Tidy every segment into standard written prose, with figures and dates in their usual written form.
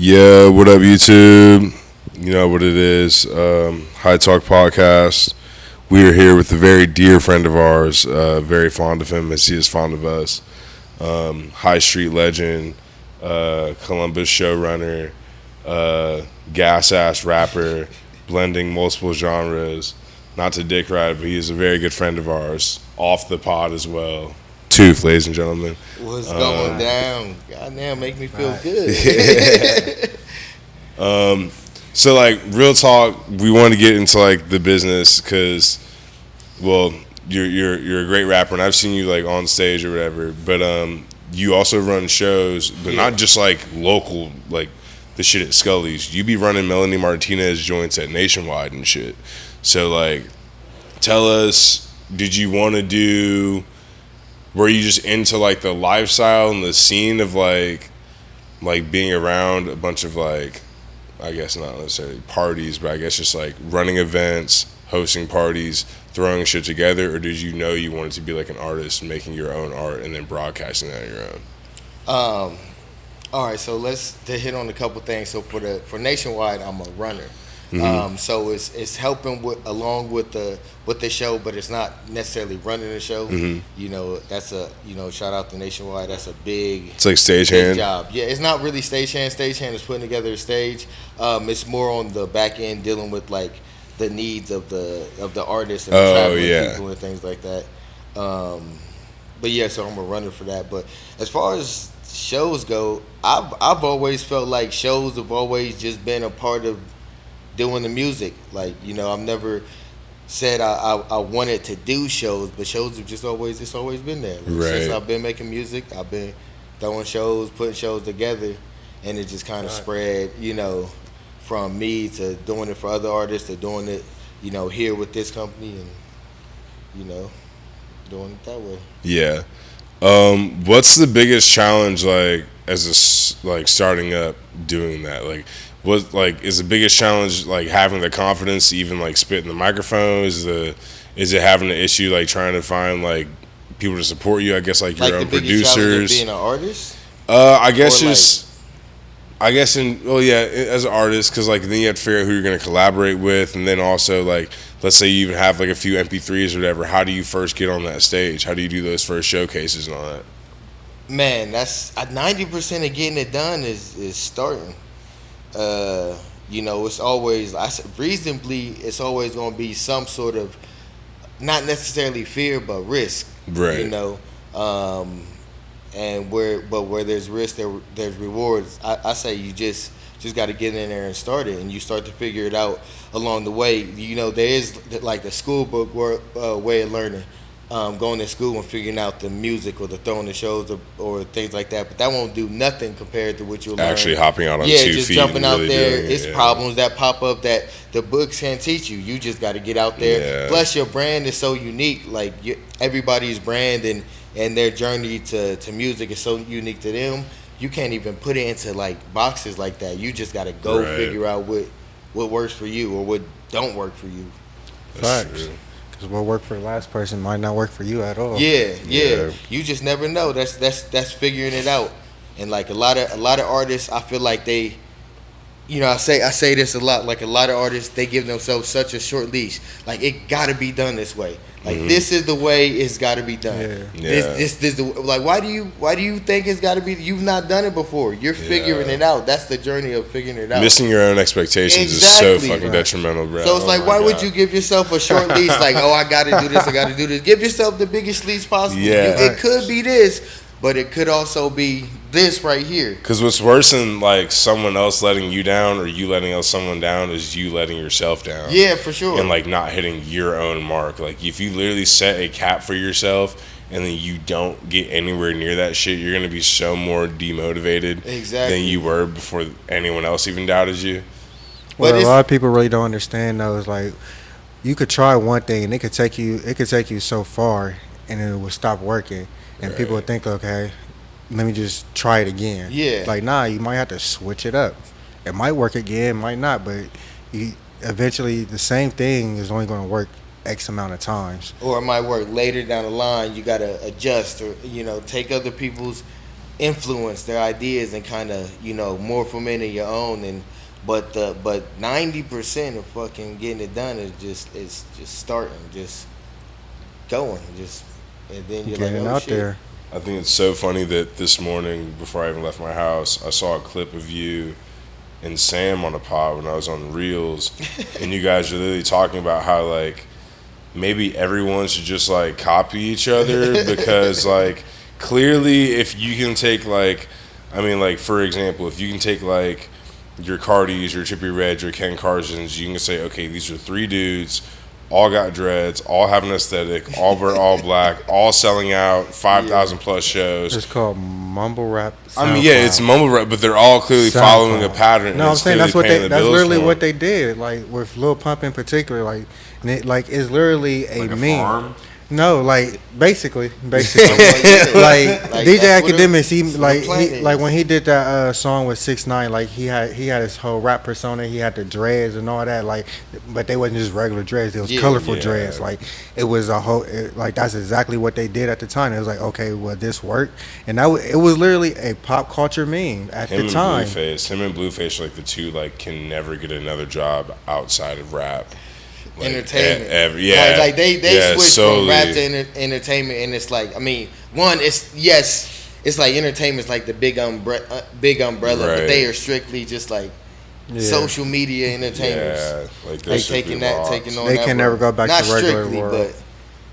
Yeah, what up, YouTube? You know what it is. High Talk Podcast. We are here with a very dear friend of ours, very fond of him as he is fond of us. High Street legend, Columbus showrunner, gas ass rapper, blending multiple genres. Not to dick ride, but he is a very good friend of ours, off the pod as well. Toof, ladies and gentlemen. What's going down? Goddamn, make me feel good. So like real talk, we want to get into like the business because, well, you're a great rapper and I've seen you like on stage or whatever. But you also run shows, but not just like local, like the shit at Scully's. You be running Melanie Martinez joints at Nationwide and shit. So like, tell us, did you want to do? Were you just into like the lifestyle and the scene of like being around a bunch of like, I guess not necessarily parties, but I guess just like running events, hosting parties, throwing shit together, or did you know you wanted to be like an artist, making your own art and then broadcasting that on your own? All right, so to hit on a couple things. So for Nationwide, I'm a runner. Mm-hmm. So it's helping along with the show, but it's not necessarily running the show. Mm-hmm. You know, that's shout out to Nationwide. That's a big, it's like stagehand job. Yeah, it's not really stagehand. Stagehand is putting together a stage. It's more on the back end, dealing with like the needs of the artists and the traveling people and things like that. But yeah, so I'm a runner for that. But as far as shows go, I've always felt like shows have always just been a part of doing the music. Like, I've never said I wanted to do shows, but shows have just always been there. Like, right. Since I've been making music, I've been throwing shows, putting shows together, and it just kind of spread, from me to doing it for other artists to doing it, here with this company and, doing it that way. Yeah. What's the biggest challenge like as starting up doing that? Like, what is the biggest challenge like having the confidence to even like spit in the microphone? Is it having an issue like trying to find like people to support you? I guess like your own the biggest producers. Of being an artist. I guess as an artist, because like then you have to figure out who you're gonna collaborate with, and then also like let's say you even have like a few MP3s or whatever. How do you first get on that stage? How do you do those first showcases and all that? Man, that's 90% of getting it done is starting. It's always reasonably. It's always going to be some sort of not necessarily fear, but risk. Right. And where there's risk, there's rewards. I say you just got to get in there and start it, and you start to figure it out along the way. There is like the school book way of learning. Going to school and figuring out the music or the throwing the shows or things like that, but that won't do nothing compared to what you'll learn. Actually hopping out on 2 just feet jumping out really there. It's problems that pop up that the books can't teach you. You just got to get out there. Yeah. Plus, your brand is so unique. Like everybody's brand and their journey to music is so unique to them. You can't even put it into like boxes like that. You just got to go figure out what works for you or what don't work for you. That's true. Because what worked for the last person might not work for you at all. Yeah. You just never know. That's figuring it out. And like a lot of artists, I feel like they, I say this a lot. Like a lot of artists, they give themselves such a short leash. Like it got to be done this way. Like this is the way it's got to be done. Yeah. This like why do you think it's got to be? You've not done it before. You're figuring it out. That's the journey of figuring it out. Missing your own expectations is so fucking detrimental, bro. So it's like, why would you give yourself a short leash? Like, I got to do this. I got to do this. Give yourself the biggest leash possible. Yeah. It could be this, but it could also be this right here. Because what's worse than like someone else letting you down or you letting someone down is you letting yourself down. Yeah, for sure. And like not hitting your own mark. Like if you literally set a cap for yourself and then you don't get anywhere near that shit, you're gonna be so more demotivated than you were before anyone else even doubted you. What a lot of people really don't understand though is like you could try one thing and it could take you so far and it will stop working and people would think, okay, let me just try it again. Yeah. Like, nah, you might have to switch it up. It might work again, might not, but eventually the same thing is only going to work X amount of times. Or it might work later down the line. You got to adjust or, take other people's influence their ideas and kind of morph them into your own. And but 90% of fucking getting it done is just starting, just going, just and then you're getting like, oh, out shit. there. I think it's so funny that this morning, before I even left my house, I saw a clip of you and Sam on a pod when I was on Reels, and you guys are literally talking about how like maybe everyone should just like copy each other because like clearly if you can take like, I mean like for example, if you can take like your Cardis, your Trippie Reds, your Ken Carsons, you can say, okay, these are 3 dudes, all got dreads, all have an aesthetic, all wear all black, all selling out 5,000 plus shows. It's called mumble rap. I mean, yeah, it's mumble rap, but they're all clearly following a pattern. No, I'm saying that's what they. That's literally what they did. Like with Lil Pump in particular, like it's literally a meme. Farm? No, like basically, like DJ Academics. Like when he did that song with 6ix9ine, like he had his whole rap persona. He had the dreads and all that. Like, but they wasn't just regular dreads. It was colorful dreads. Like it was a whole. Like that's exactly what they did at the time. It was like, okay, well this worked, and it was literally a pop culture meme at the time. Him and Blueface are like the two like can never get another job outside of rap. Like, entertainment, like they switched from rap to entertainment, and it's like, I mean, it's like entertainment's like the big umbrella, right. But they are strictly just like social media entertainers. Yeah, like taking on. They that can never go back to regular world. But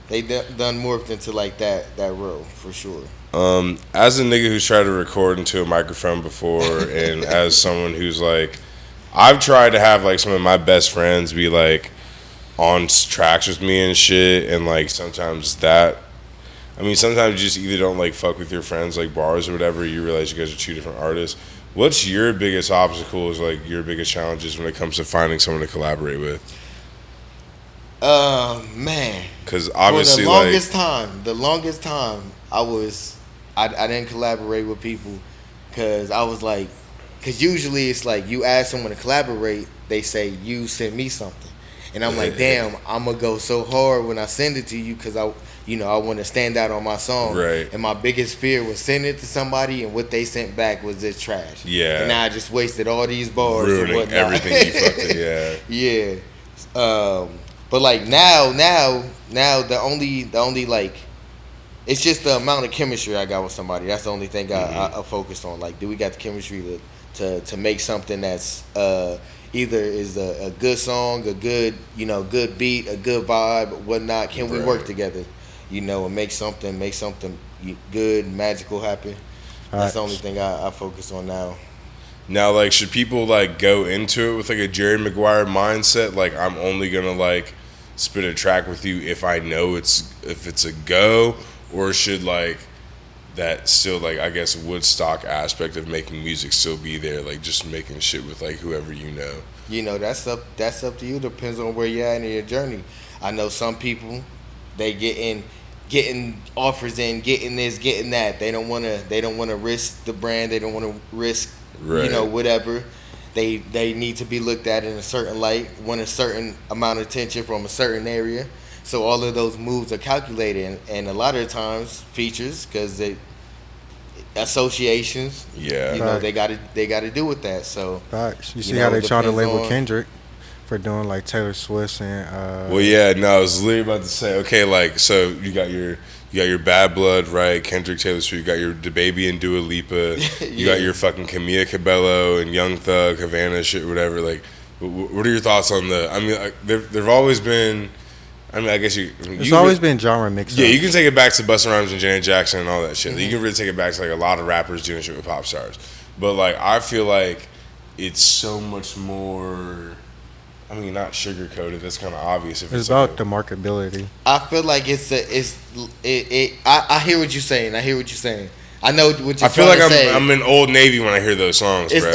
they done morphed into like that role for sure. As a nigga who's tried to record into a microphone before, and as someone who's like, I've tried to have like some of my best friends be like on tracks with me and shit, and like sometimes you just either don't like fuck with your friends like bars or whatever, you realize you guys are 2 different artists. What's your biggest obstacles, like your biggest challenges when it comes to finding someone to collaborate with? Man, because obviously for the longest time I didn't collaborate with people because I was like, because usually it's like you ask someone to collaborate, they say you send me something. And I'm like, damn, I'm going to go so hard when I send it to you because I want to stand out on my song. Right. And my biggest fear was sending it to somebody and what they sent back was just trash. Yeah. And now I just wasted all these bars ruining and whatnot. everything you fucked it, yeah. But like now the only like, it's just the amount of chemistry I got with somebody. That's the only thing I focus on. Like, do we got the chemistry to make something that's either is a good song, a good good beat, a good vibe, whatnot. Can we work together, and make something good, magical happen? That's the only thing I focus on now. Now, like, should people like go into it with like a Jerry Maguire mindset? Like, I'm only gonna like spit a track with you if I know if it's a go, or should like that still, like, I guess Woodstock aspect of making music still be there, like just making shit with like whoever you know? That's up to you. Depends on where you're at in your journey. I know some people, they getting offers in, getting this, getting that. They don't wanna risk the brand. They don't wanna risk whatever. They need to be looked at in a certain light, want a certain amount of attention from a certain area. So all of those moves are calculated, and a lot of the times features, because associations. Yeah. They got to do with that. So facts. You see how they try to label Kendrick for doing like Taylor Swift and. Well, yeah. No, I was literally about to say. Okay, like so you got your Bad Blood, right? Kendrick, Taylor Swift. You got your DaBaby and Dua Lipa. You got your fucking Camila Cabello and Young Thug, Havana shit, whatever. Like, what are your thoughts on the? I mean, like, there've always been. I mean, I guess it's always been genre mixed up. Yeah, you can take it back to Busta Rhymes and Janet Jackson and all that shit. Mm-hmm. You can really take it back to like a lot of rappers doing shit with pop stars. But like, I feel like it's so much more. I mean, not sugar coated. That's kind of obvious. If it's about the marketability. I feel like I hear what you're saying. I know what you're I feel like say. I'm in Old Navy when I hear those songs, bro.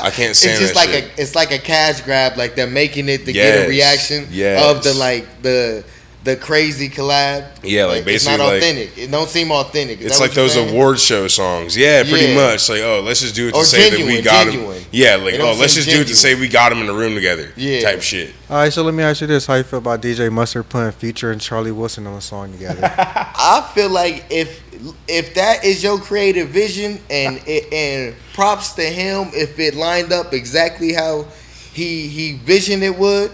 I can't stand it's just that like shit. It's like a cash grab. Like they're making it to get a reaction of the the crazy collab. Yeah, like basically, it's not authentic. It don't seem authentic. It's like those award show songs. Yeah, pretty much. Like, oh, let's just do it to say that we got him. Yeah, like, oh, let's just do it to say we got him in the room together. Yeah, type shit. All right, so let me ask you this: how you feel about DJ Mustard putting Future and Charlie Wilson on a song together? I feel like if that is your creative vision, and props to him if it lined up exactly how he visioned it would,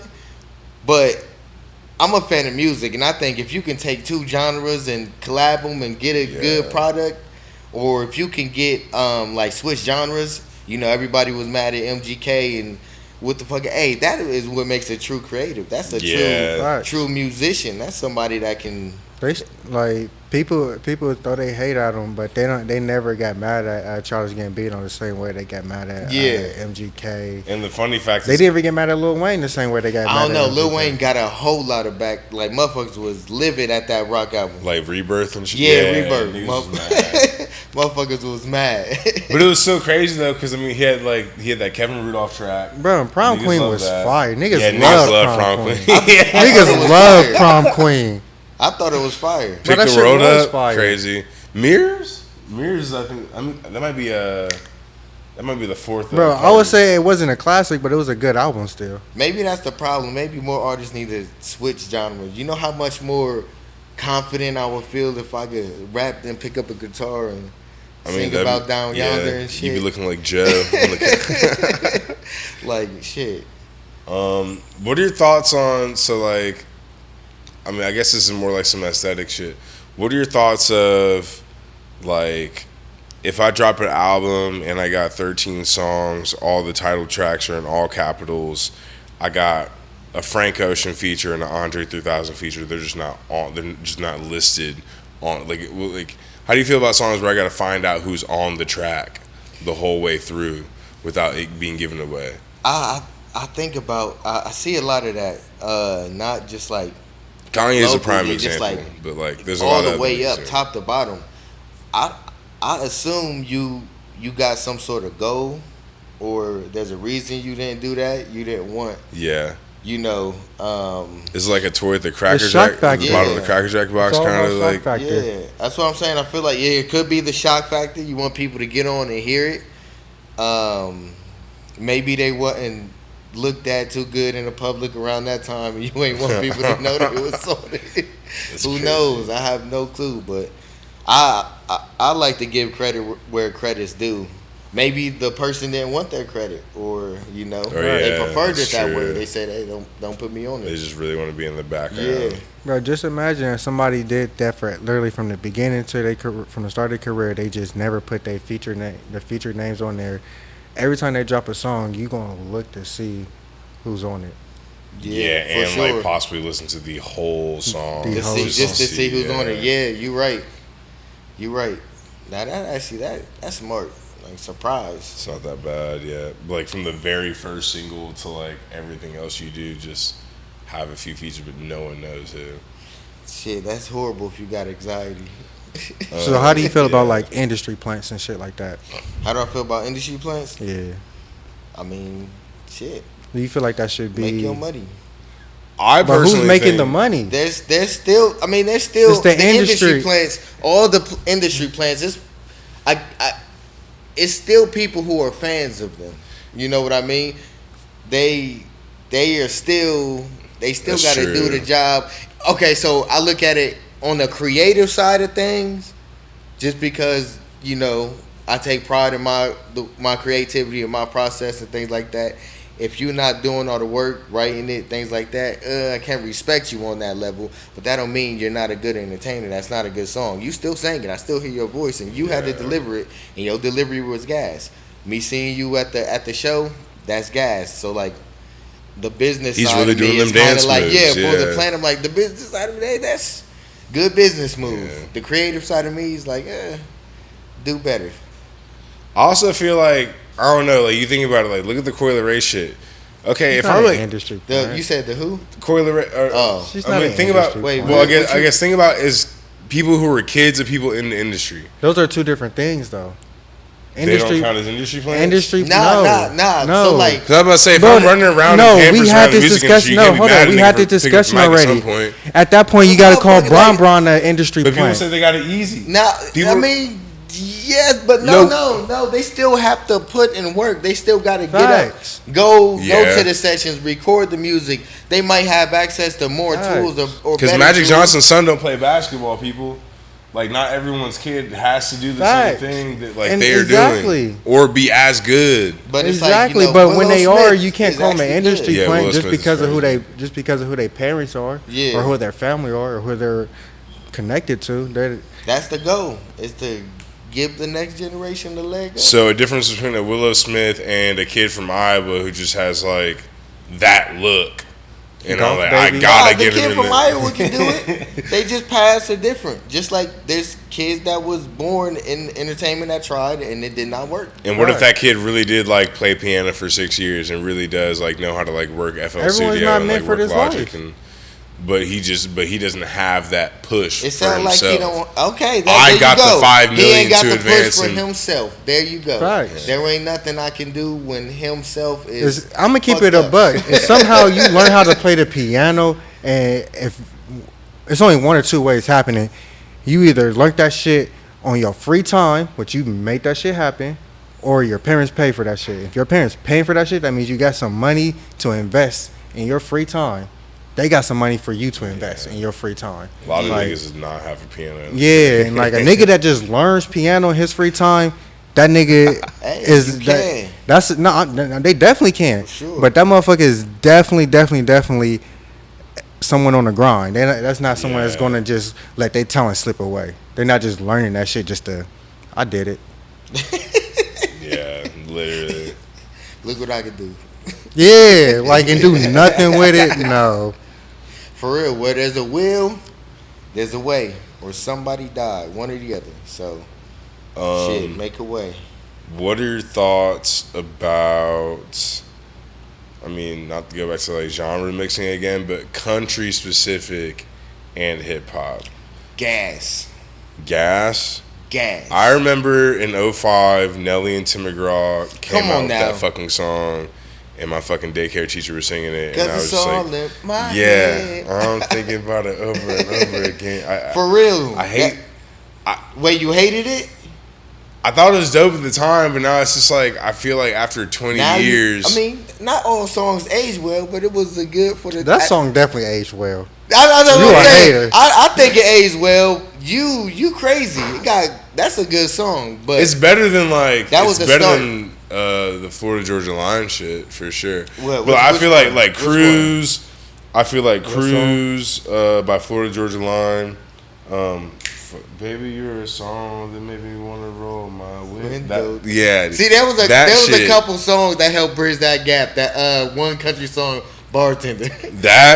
but. I'm a fan of music, and I think if you can take two genres and collab them and get a good product, or if you can get like switch genres, everybody was mad at MGK and what the fuck. Hey, that is what makes a true creative. That's a true musician. That's somebody that can. They like people throw they hate at them, but they never got mad at Charles Gambino the same way they got mad at MGK. And the funny fact is they didn't even get mad at Lil Wayne the same way they got mad at I don't know. Lil Wayne got a whole lot of back. Like, motherfuckers was livid at that rock album. Like Rebirth and shit. Yeah, Rebirth. Motherfuckers was mad. But it was so crazy though, because I mean he had that Kevin Rudolph track. Bro, Prom Queen was fire. Niggas love Prom Queen. Niggas love Prom Queen. I thought it was fire. Pick the Road Up, crazy. Mirrors, I think. That might be the fourth. Bro, I would say it wasn't a classic, but it was a good album still. Maybe that's the problem. Maybe more artists need to switch genres. You know how much more confident I would feel if I could rap and pick up a guitar and sing about Down Yonder and shit. You'd be looking like Joe. Like shit. What are your thoughts on I mean, I guess this is more like some aesthetic shit. What are your thoughts of, like, if I drop an album and I got 13 songs, all the title tracks are in all capitals, I got a Frank Ocean feature and an Andre 3000 feature, they're just not listed on, like, how do you feel about songs where I got to find out who's on the track the whole way through without it being given away? I think about, I see a lot of that, not just like, Kanye is a prime example, but like there's a lot of all the way up, top to bottom. I assume you got some sort of goal, or there's a reason you didn't do that. You didn't want. Yeah. It's like a toy at the Cracker Jack, at the bottom of the Cracker Jack box, kind of like. Yeah, that's what I'm saying. I feel like it could be the shock factor. You want people to get on and hear it. Maybe they wasn't looked at too good in the public around that time, and you ain't want people to know that it was on it. Who knows? I have no clue, but I like to give credit where credit's due. Maybe the person didn't want their credit, or they preferred it that way. They said, "Hey, don't put me on it." They just really want to be in the background. Yeah, bro. Just imagine if somebody did that for literally from the beginning to from the start of their career. They just never put their featured names on there. Every time they drop a song, you gonna look to see who's on it. Yeah, and sure. Like possibly listen to the whole song just to see who's on it. Yeah, you right. Now that's smart. Like, surprise. It's not that bad. Yeah, like from the very first single to like everything else you do, just have a few features, but no one knows who. Shit, that's horrible if you got anxiety. So how do you feel about like industry plants and shit like that? How do I feel about industry plants? Yeah. I mean, shit. Do you feel like that should be make your money? I personally who's making the money? There's still it's the industry plants. All the industry plants. It's still people who are fans of them. You know what I mean? They still got to do the job. Okay, so I look at it on the creative side of things, just because I take pride in my creativity and my process and things like that. If you're not doing all the work, writing it, things like that, I can't respect you on that level. But that don't mean you're not a good entertainer. That's not a good song. You still sang it. I still hear your voice, and you had to deliver it, and your delivery was gas. Me seeing you at the show, that's gas. So like the business He's side really of me doing is them dance kind of like moves, for the plan. I'm like the business side of me, that's good business move. Yeah. The creative side of me is like, do better. I also feel like, I don't know, like you think about it, like look at the Coi Leray shit. Okay, if I'm like industry, you said the who? Coi Leray. She's not think about. Wait, well, I guess think about is people who are kids of people in the industry. Those are two different things, though. They don't count as industry plants? Nah. No. So like, because I was about to say, if I'm running around in Pampers around the music industry, you can't be mad at me. We had this discussion already. At that point, you got to call Bron an industry plant. But people say they got it easy. Now, I mean, yes, but no. They still have to put in work. They still got to get up, go to the sessions, record the music. They might have access to more tools or because Magic Johnson's son don't play basketball, people. Like, not everyone's kid has to do the same thing that they are doing, or be as good. But it's but when they are, you can't call them an industry plant just because of who their parents are, or who their family are, or who they're connected to. That's the goal. Is to give the next generation the leg up. So a difference between a Willow Smith and a kid from Iowa who just has that look. You know, I gotta get him in there. The kid from Iowa can do it. They just paths are different. Just like there's kids that was born in entertainment that tried and it did not work. And what if that kid really did play piano for 6 years and really does know how to work FL Studio and work Logic but he doesn't have that push. It sounds like he don't. Okay, I got the $5 million he ain't got to the advance push for himself. There you go. Right. There ain't nothing I can do when himself is. I'm gonna keep it a buck. If somehow you learn how to play the piano, and if it's only one or two ways happening, you either learned that shit on your free time, which you made that shit happen, or your parents pay for that shit. If your parents paying for that shit, that means you got some money to invest in your free time. They got some money for you to invest in your free time. A lot of niggas does not have a piano. Yeah, and a nigga that just learns piano in his free time, that nigga is that's no. They definitely can. Sure. But that motherfucker is definitely someone on the grind. That's not someone that's gonna just let their talent slip away. They're not just learning that shit just to. I did it. Yeah, literally. Look what I can do. Yeah, and do nothing with it. No. For real, where there's a will, there's a way, or somebody died, one or the other. So, shit, make a way. What are your thoughts about? I mean, not to go back to genre mixing again, but country specific and hip hop. Gas. I remember in 2005, Nelly and Tim McGraw came out with that fucking song. And my fucking daycare teacher was singing it, and I was just I'm thinking about it over and over again. For real, wait, you hated it? I thought it was dope at the time, but now it's just I feel like after 20 years. I mean, not all songs age well, but it was good for the. That song definitely aged well. I think it aged well. You crazy? That's a good song, but it's better than than the Florida Georgia Line shit for sure. But I feel like Cruise. I feel like Cruise by Florida Georgia Line. Baby, you're a song that made me want to roll my window. See, there was a couple songs that helped bridge that gap. That one country song, Bartender.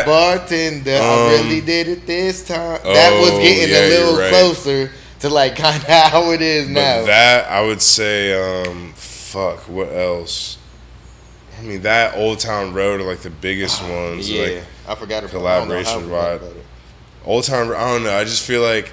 Bartender. I really did it this time. That was getting a little closer to kind of how it is now. That I would say. Fuck, what else? I mean, that Old Town Road are the biggest ones. Yeah, I forgot about collaboration vibe. Old Town, I don't know. I just feel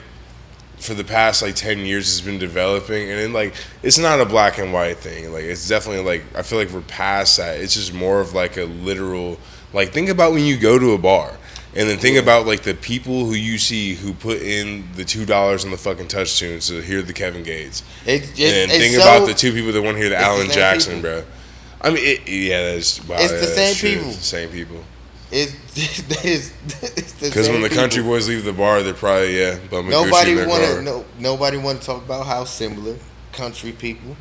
for the past 10 years it's been developing, and then it's not a black and white thing. It's definitely I feel we're past that. It's just more of a literal. Think about when you go to a bar. And then think about the people who you see who put in the $2 on the fucking touch tunes to hear the Kevin Gates. And think about the two people that want to hear the Alan Jackson, people. Bro. I mean, it's the same people. It's the same people. It's because when the country boys leave the bar, they're probably bumming Gucci in their car. Nobody want to talk about how similar country people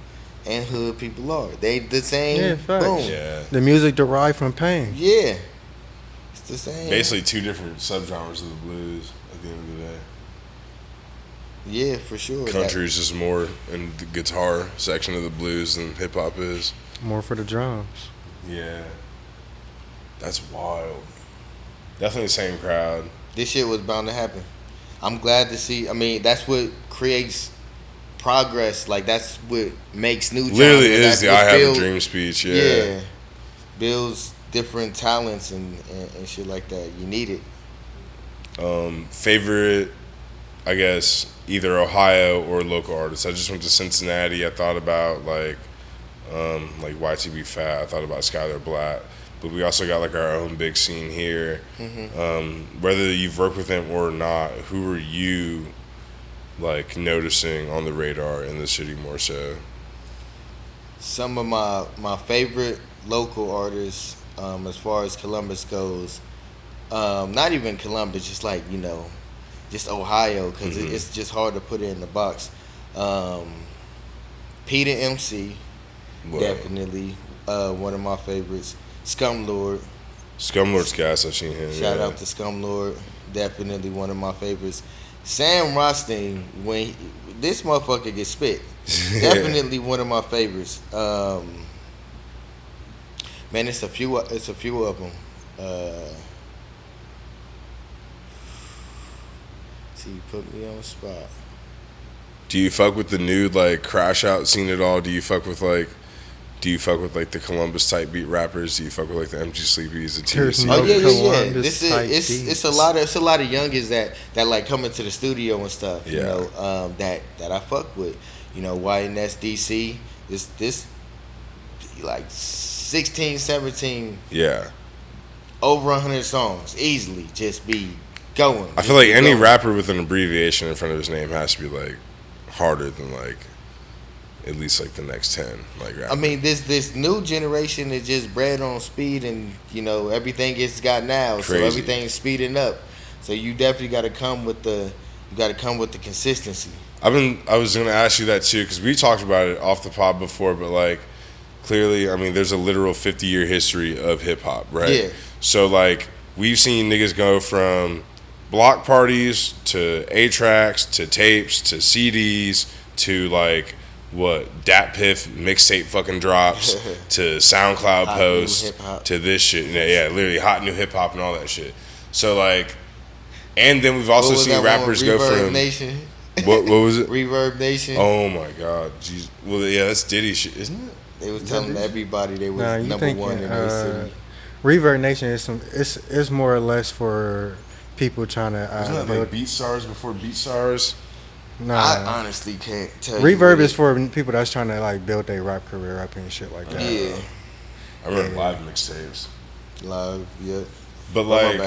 and hood people are. They the same. Yeah, boom. Yeah. The music derived from pain. Yeah. The same. Basically, two different subgenres of the blues at the end of the day. Yeah, for sure. Country is just more in the guitar section of the blues than hip hop is. More for the drums. Yeah. That's wild. Definitely the same crowd. This shit was bound to happen. I'm glad to see. I mean, that's what creates progress. That's what makes new genres. Literally is the I Have a Dream speech. Yeah. Builds different talents and shit like that. You need it. Favorite I guess, either Ohio or local artists. I just went to Cincinnati. I thought about like YTB Fat. I thought about Skylar Blatt. But we also got like our own big scene here. Whether you've worked with them or not, who are you like noticing on the radar in the city more so? Some of my favorite local artists, as far as Columbus goes, not even Columbus, just like, just Ohio, because it's just hard to put it in the box. Peter MC, definitely one of my favorites. Scumlord. Scumlord's gas, I've seen him. Shout out to Scumlord, definitely one of my favorites. Sam Rothstein, when this motherfucker gets spit, definitely one of my favorites. Man, it's a few of them. See, you put me on the spot. Do you fuck with the new like crash out scene at all? Do you fuck with like the Columbus type beat rappers? Do you fuck with like the MG Sleepy's, the TSC? Oh yeah. It's a lot of youngins that like come into the studio and stuff. That I fuck with. YNS DC. This like 16, 17. Yeah. Over 100 songs easily. Just be going. I feel like any rapper with an abbreviation in front of his name has to be like harder than like at least like the next 10 like rappers. I mean, this new generation is just bred on speed, and everything it's got now. Crazy. So everything's speeding up. So you definitely got to come with the consistency. I was gonna ask you that too, because we talked about it off the pod before, but like clearly, I mean, there's a literal 50-year history of hip hop, right? Yeah. So like we've seen niggas go from block parties to A-tracks to tapes to CDs to like Dat Piff mixtape fucking drops to SoundCloud posts to this shit. Yeah, literally hot new hip hop and all that shit. So like, and then we've also seen rappers go from Nation. What was it? Reverb Nation. Oh my god, jeez. Well, yeah, that's Diddy shit, isn't it? They was telling everybody they was number one in their city. Reverb Nation is more or less for people trying to. Isn't that like BeatStars before BeatStars? Nah, I honestly can't tell Reverb is for people that's trying to like build their rap career up and shit like that. Yeah. I remember live mixtapes. Live, yeah. But like,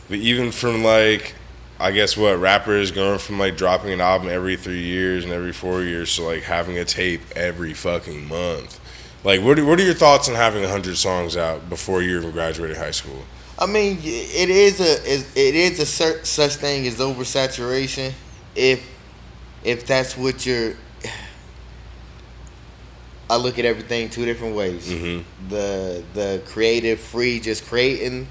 but even from like, I guess rappers going from like dropping an album every 3 years and every 4 years to like having a tape every fucking month. Like, what are your thoughts on having 100 songs out before you even graduated high school? I mean, it is a such thing as oversaturation if that's what I look at everything two different ways. Mm-hmm. The creative, free, just creating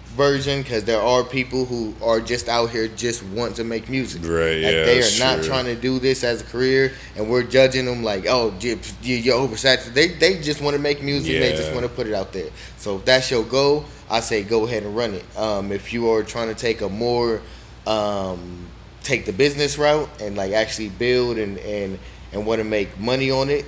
version, because there are people who are just out here just want to make music. Right, like yeah, they are not trying to do this as a career, and we're judging them like, oh, you're oversaturated. They just want to make music. Yeah. They just want to put it out there. So if that's your goal, I say go ahead and run it. If you are trying to take a more take the business route and like actually build and want to make money on it,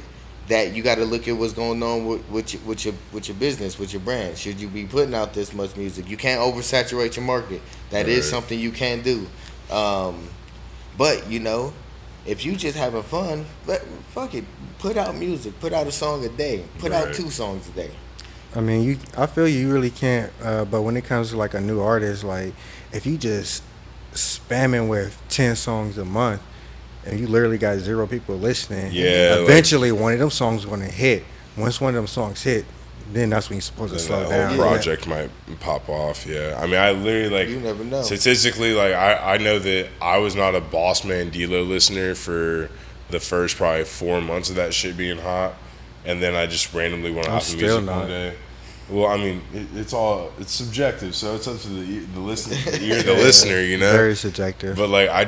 that you got to look at what's going on with your business, with your brand. Should you be putting out this much music? You can't oversaturate your market. That is something you can do. But if you just having fun, fuck it, put out music, put out a song a day, put out 2 songs a day. I mean, I feel you really can't. But when it comes to like a new artist, like if you just spamming with 10 songs a month and you literally got 0 people listening, eventually one of them songs is going to hit. Once one of them songs hit, then that's when you're supposed to slow down. The whole project might pop off. Yeah, I mean, I literally like, you never know. Statistically, like I know that I was not a Boss Man D-Lo listener for the first probably 4 months of that shit being hot, and then I just randomly went off of music one day. Well, I mean, it's subjective, so it's up to the listener, the listener, Very subjective. But like, I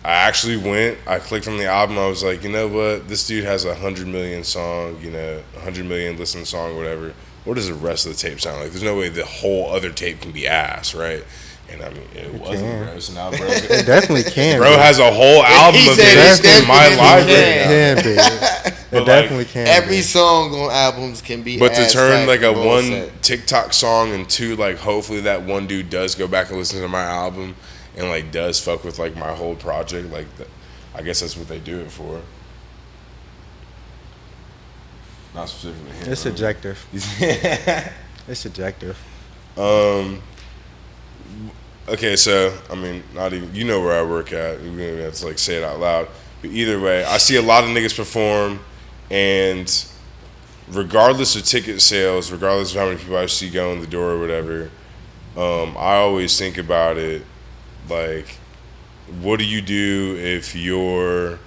actually I clicked on the album. I was like, you know what? This dude has 100 million song, 100 million listened song, whatever. What does the rest of the tape sound like? There's no way the whole other tape can be ass, right? And I mean, it wasn't, bro. So now, bro, it definitely can. Bro has a whole album of it in my library. It definitely can. Every song on albums can be. But to turn like a one TikTok song into like, hopefully that one dude does go back and listen to my album, and like does fuck with like my whole project, like I guess that's what they do it for. Not specifically him. It's subjective. It's subjective. Okay, so I mean, not even, you know where I work at. We don't even have to like say it out loud. But either way, I see a lot of niggas perform, and regardless of ticket sales, regardless of how many people I see go in the door or whatever, I always think about it like, what do you do if you're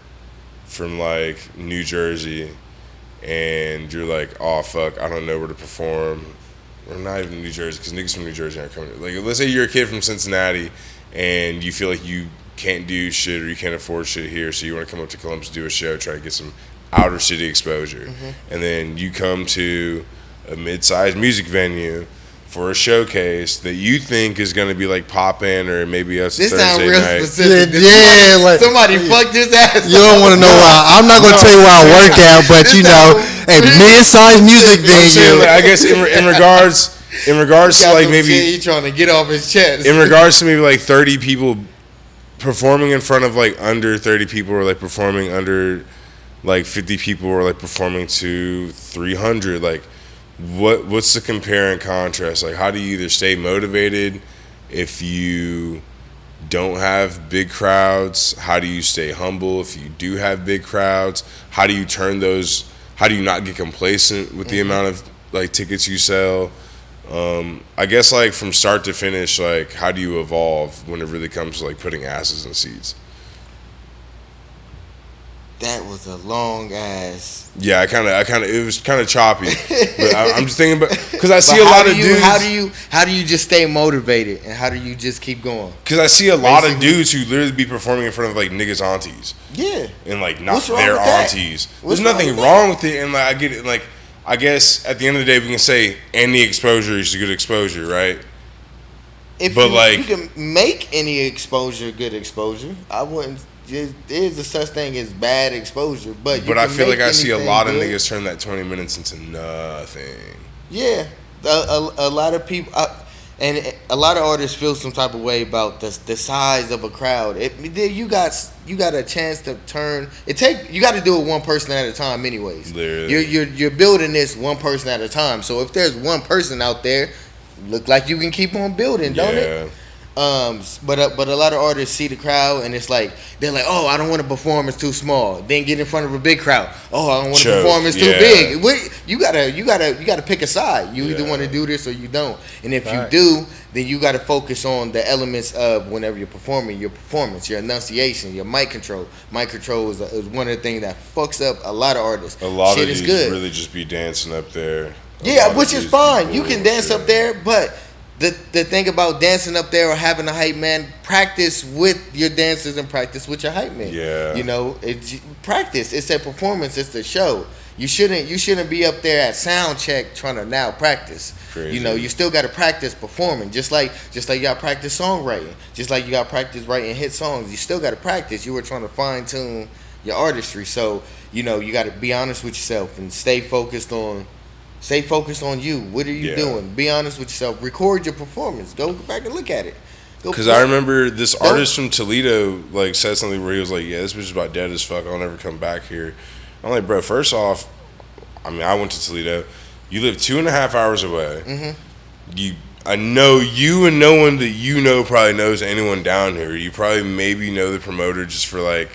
from like New Jersey and you're like, oh fuck, I don't know where to perform, or not even New Jersey, because niggas from New Jersey aren't coming. Like, let's say you're a kid from Cincinnati and you feel like you can't do shit or you can't afford shit here, so you want to come up to Columbus, do a show, try to get some outer city exposure, and then you come to a mid-sized music venue for a showcase that you think is going to be like poppin', or maybe us this Thursday real night. Specific. Yeah, like somebody fucked his ass. You don't want to know where I'm not going to tell you where I work at, but you know, a mid-sized music venue. Like, I guess in regards to like maybe he trying to get off his chest. In regards to maybe like 30 people performing in front of like under 30 people, or like performing under like 50 people, or like performing to 300, like what's the compare and contrast? Like, how do you either stay motivated if you don't have big crowds? How do you stay humble if you do have big crowds? How do you turn those, how do you not get complacent with the amount of like tickets you sell? I guess like from start to finish, like how do you evolve when it really comes to like putting asses in seats? That was a long ass. Yeah, it was kind of choppy. But I'm just thinking about, because I see a lot of dudes. How do you just stay motivated, and how do you just keep going? Because I see a lot of dudes who literally be performing in front of like niggas' aunties. Yeah. And like not their aunties. There's nothing wrong with it, and like I get it. Like, I guess at the end of the day, we can say any exposure is good exposure, right? You can make any exposure good exposure. I wouldn't. There is a such thing as bad exposure, but I feel like I see a lot of niggas turn that 20 minutes into nothing. Yeah, a lot of people, and a lot of artists feel some type of way about the size of a crowd. You got a chance to turn. You got to do it one person at a time, anyways. Literally. You're building this one person at a time. So if there's one person out there, look like you can keep on building, don't it? But a lot of artists see the crowd, and it's like they're like, oh, I don't want to perform, it's too small. Then get in front of a big crowd. Oh, I don't want to perform, it's too big. You gotta pick a side. You either want to do this or you don't. And if you do, then you gotta focus on the elements of whenever you're performing, your performance, your enunciation, your mic control. Mic control is one of the things that fucks up a lot of artists. A lot of these really just be dancing up there. Yeah, which is fine. You can dance up there, but the thing about dancing up there or having a hype man, practice with your dancers and practice with your hype man. Yeah. You know, practice. It's a performance. It's a show. You shouldn't be up there at sound check trying to now practice. Crazy. You know, you still got to practice performing. Just like you got to practice songwriting. Just like you got to practice writing hit songs. You still got to practice. You were trying to fine tune your artistry. So, you know, you got to be honest with yourself and stay focused on you. What are you doing? Be honest with yourself. Record your performance. Go back and look at it. Because I remember this artist from Toledo like said something where he was like, yeah, this bitch is about dead as fuck. I'll never come back here. I'm like, bro, first off, I mean, I went to Toledo. You live 2.5 hours away. I know you, and no one that you know probably knows anyone down here. You probably maybe know the promoter just for like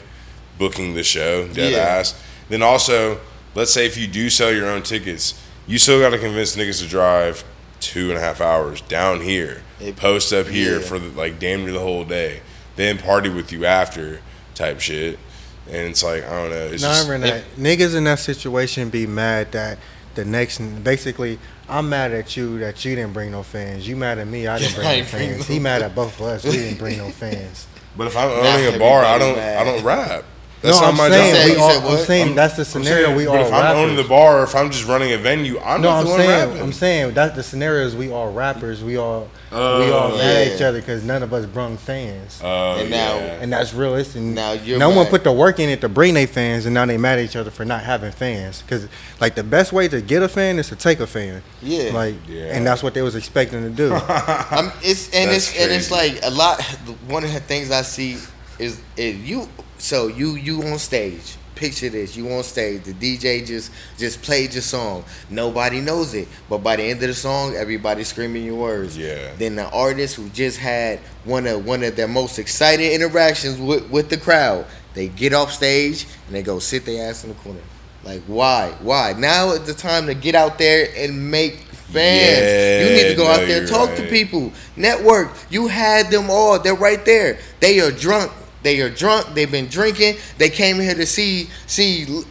booking the show, dead ass. Then also, let's say if you do sell your own tickets, you still got to convince niggas to drive 2.5 hours down here, post up here for like damn near the whole day, then party with you after type shit. And it's like, I don't know. It's niggas in that situation be mad that the next, basically, I'm mad at you that you didn't bring no fans. You mad at me, I didn't bring no fans. He mad at both of us, we didn't bring no fans. But if I'm owning a bar, I don't rap. That's not my job. I'm saying that's the scenario we all rappers. But if I'm owning the bar or if I'm just running a venue, I'm not the one rapping. I'm saying that the scenario is we all rappers. We all mad at each other because none of us brung fans. And that's realistic. Now no one put the work in it to bring their fans, and now they mad at each other for not having fans. Because like the best way to get a fan is to take a fan. And that's what they was expecting to do. It's like a lot. One of the things I see is you. So you on stage. Picture this: you on stage. The DJ just played your song. Nobody knows it, but by the end of the song, everybody's screaming your words. Yeah. Then the artist who just had one of their most exciting interactions with the crowd, they get off stage and they go sit their ass in the corner. Like why? Now is the time to get out there and make fans. You need to go out there and talk to people. Network. You had them all. They're right there. They are drunk. They've been drinking. They came here to see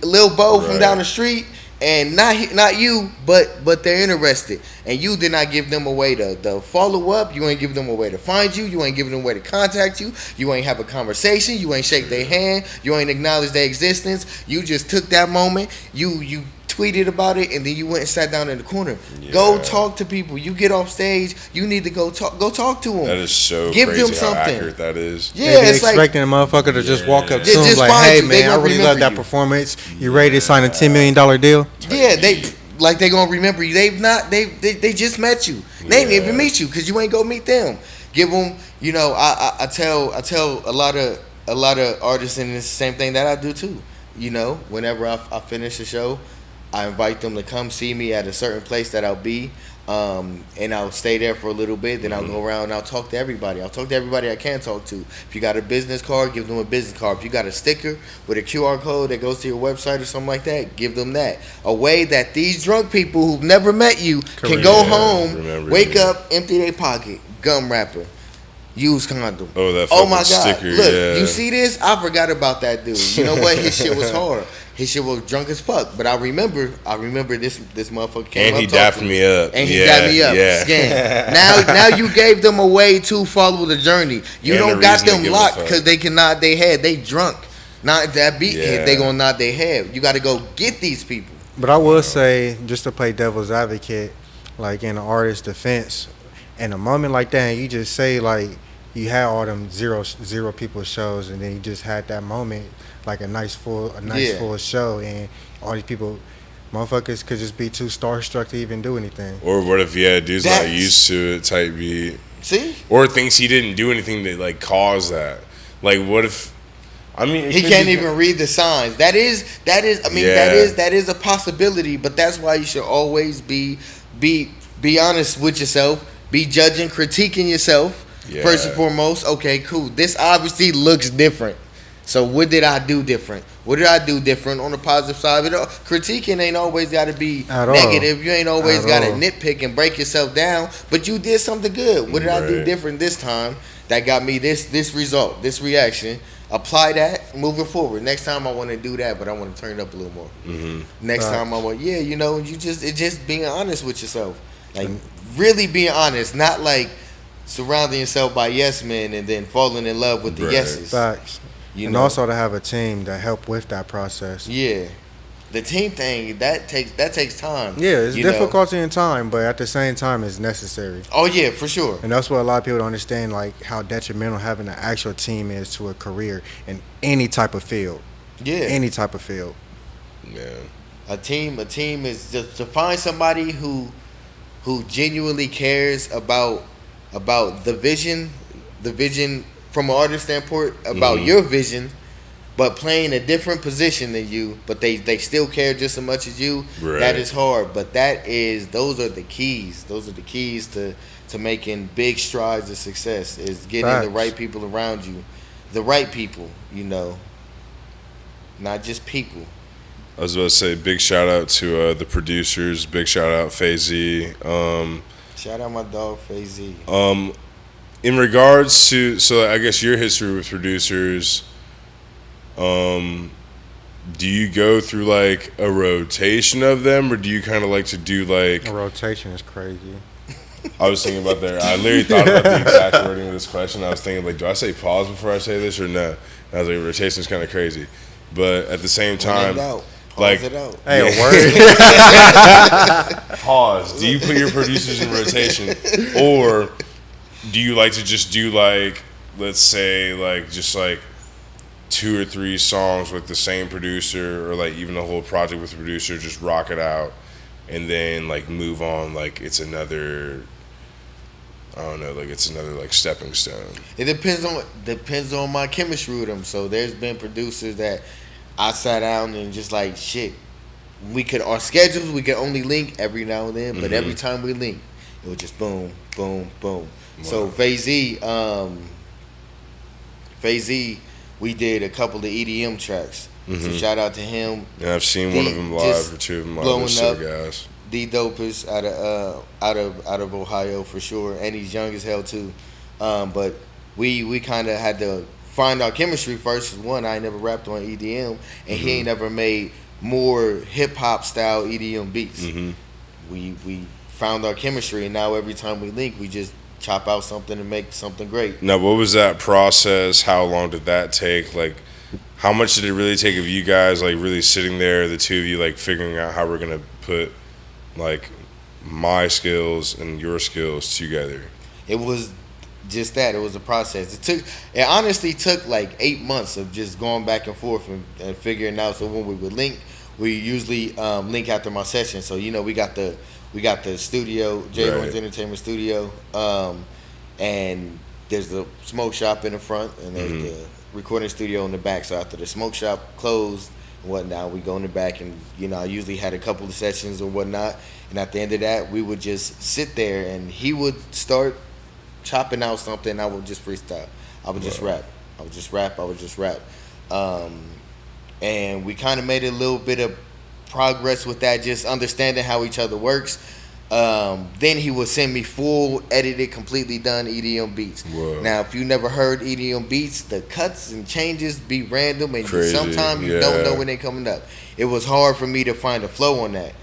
Lil Bo from down the street, and not you, but they're interested. And you did not give them a way to follow up. You ain't give them a way to find you. You ain't giving them a way to contact you. You ain't have a conversation. You ain't shake their hand. You ain't acknowledge their existence. You just took that moment. You tweeted about it, and then you went and sat down in the corner. Go talk to people. You get off stage, you need to go talk to them. That is so give crazy them something. How accurate that is. Yeah, it's expecting a motherfucker to just walk up to them like, hey man, I really love that performance. You ready to sign a $10 million deal? Yeah, they gonna remember you. They just met you. They didn't even meet you because you ain't go meet them. Give them, I tell a lot of artists, and it's the same thing that I do too. Whenever I finish the show, I invite them to come see me at a certain place that I'll be, and I'll stay there for a little bit. Then I'll go around and I'll talk to everybody. I'll talk to everybody I can talk to. If you got a business card, give them a business card. If you got a sticker with a QR code that goes to your website or something like that, give them that. A way that these drunk people who've never met you can go home, wake up, empty their pocket, gum wrapper. Use condom. Oh my God! Sticker, Look, you see this? I forgot about that dude. You know what? His shit was hard. His shit was drunk as fuck. But I remember this motherfucker came and he dapped me up. And he dapped me up. Scan. Now you gave them a way to follow the journey. You don't got them locked because they can nod their head. They drunk. Not that beat hit, they gonna nod their head. You got to go get these people. But I will say, just to play devil's advocate, like in an artist's defense, in a moment like that, and you just say like you had all them zero people shows, and then you just had that moment like a nice full show, and all these people, motherfuckers could just be too starstruck to even do anything. Or what if dude's not used to it type beat? See? Or thinks he didn't do anything to like cause that. Like what if? I mean, he can't even read the signs. That is a possibility. But that's why you should always be honest with yourself. Be judging, critiquing yourself first and foremost. Okay, cool. This obviously looks different. So what did I do different? What did I do different on the positive side? Critiquing ain't always got to be negative. You ain't always got to nitpick and break yourself down. But you did something good. What did I do different this time that got me this result, this reaction? Apply that, moving forward. Next time I want to do that, but I want to turn it up a little more. Next time I want, it's just being honest with yourself. Like really being honest, not like surrounding yourself by yes men and then falling in love with the yeses. Facts. And also to have a team that help with that process. Yeah. The team thing, that takes time. Yeah, it's difficulty in time, but at the same time it's necessary. Oh yeah, for sure. And that's what a lot of people don't understand, like how detrimental having an actual team is to a career in any type of field. Yeah. Any type of field. Yeah. A team is just to find somebody who genuinely cares about the vision from an artist standpoint, about your vision, but playing a different position than you, but they still care just as much as you. Right. That is hard, but those are the keys. Those are the keys to making big strides of success, is getting the right people around you. The right people, not just people. I was about to say, big shout out to the producers. Big shout out FaZe. Shout out my dog FaZe. In regards to, so I guess your history with producers, do you go through like a rotation of them, or do you kind of like to do like a rotation? Is crazy. I was thinking about that. I literally thought about the exact wording of this question. I was thinking like, do I say pause before I say this or no? And I was like, rotation is kind of crazy. But at the same time, Pause like, it out. Hey, a word. pause. Do you put your producers in rotation, or do you like to just do like, let's say, like just like 2 or 3 songs with the same producer, or like even the whole project with the producer, just rock it out, and then like move on, like it's another, I don't know, like it's another like stepping stone. It depends on my chemistry with them. So there's been producers that I sat down and just like shit. Our schedules we could only link every now and then, but every time we link, it was just boom, boom, boom. Wow. So Phase E, we did a couple of EDM tracks. So shout out to him. Yeah, I've seen one of them live, or 2 of them live. They're so guys. The dopest out of Ohio for sure, and he's young as hell too. But we kind of had to find our chemistry first. One, I ain't never rapped on EDM, and he ain't never made more hip hop style EDM beats. We found our chemistry, and now every time we link, we just chop out something and make something great. Now, what was that process? How long did that take? Like, how much did it really take of you guys, like, really sitting there, the two of you, like, figuring out how we're gonna put, like, my skills and your skills together? It was just that. It was a process. It honestly took like 8 months of just going back and forth and figuring out. So when we would link, we usually link after my session. So we got the studio, J1's Entertainment Studio, and there's the smoke shop in the front, and there's the recording studio in the back. So after the smoke shop closed and whatnot, we go in the back, and I usually had a couple of sessions or whatnot. And at the end of that, we would just sit there, and he would start chopping out something. I would just freestyle. I would just rap. And we kind of made a little bit of progress with that, just understanding how each other works. Then he would send me full edited, completely done EDM beats. Whoa. Now, if you never heard EDM beats, the cuts and changes be random, and sometimes you don't know when they're coming up. It was hard for me to find a flow on that.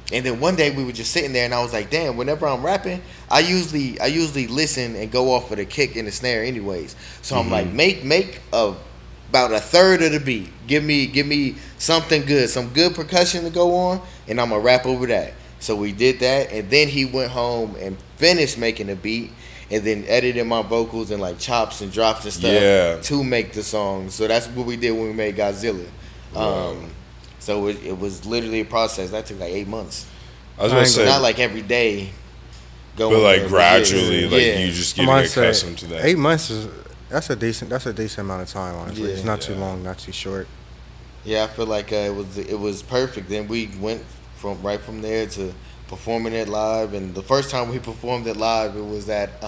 And then one day we were just sitting there, and I was like, damn, whenever I'm rapping, I usually listen and go off of the kick and the snare anyways. So I'm like, make about a third of the beat. Give me something good, some good percussion to go on, and I'm gonna rap over that. So we did that, and then he went home and finished making the beat, and then edited my vocals and like chops and drops and stuff to make the song. So that's what we did when we made Godzilla. So it was literally a process that took like 8 months. I was gonna say, not like every day. But like gradually, you just getting accustomed to that. 8 months that's a decent amount of time. Honestly, it's not too long, not too short. Yeah, I feel like it was perfect. Then we went from there to performing it live. And the first time we performed it live, it was at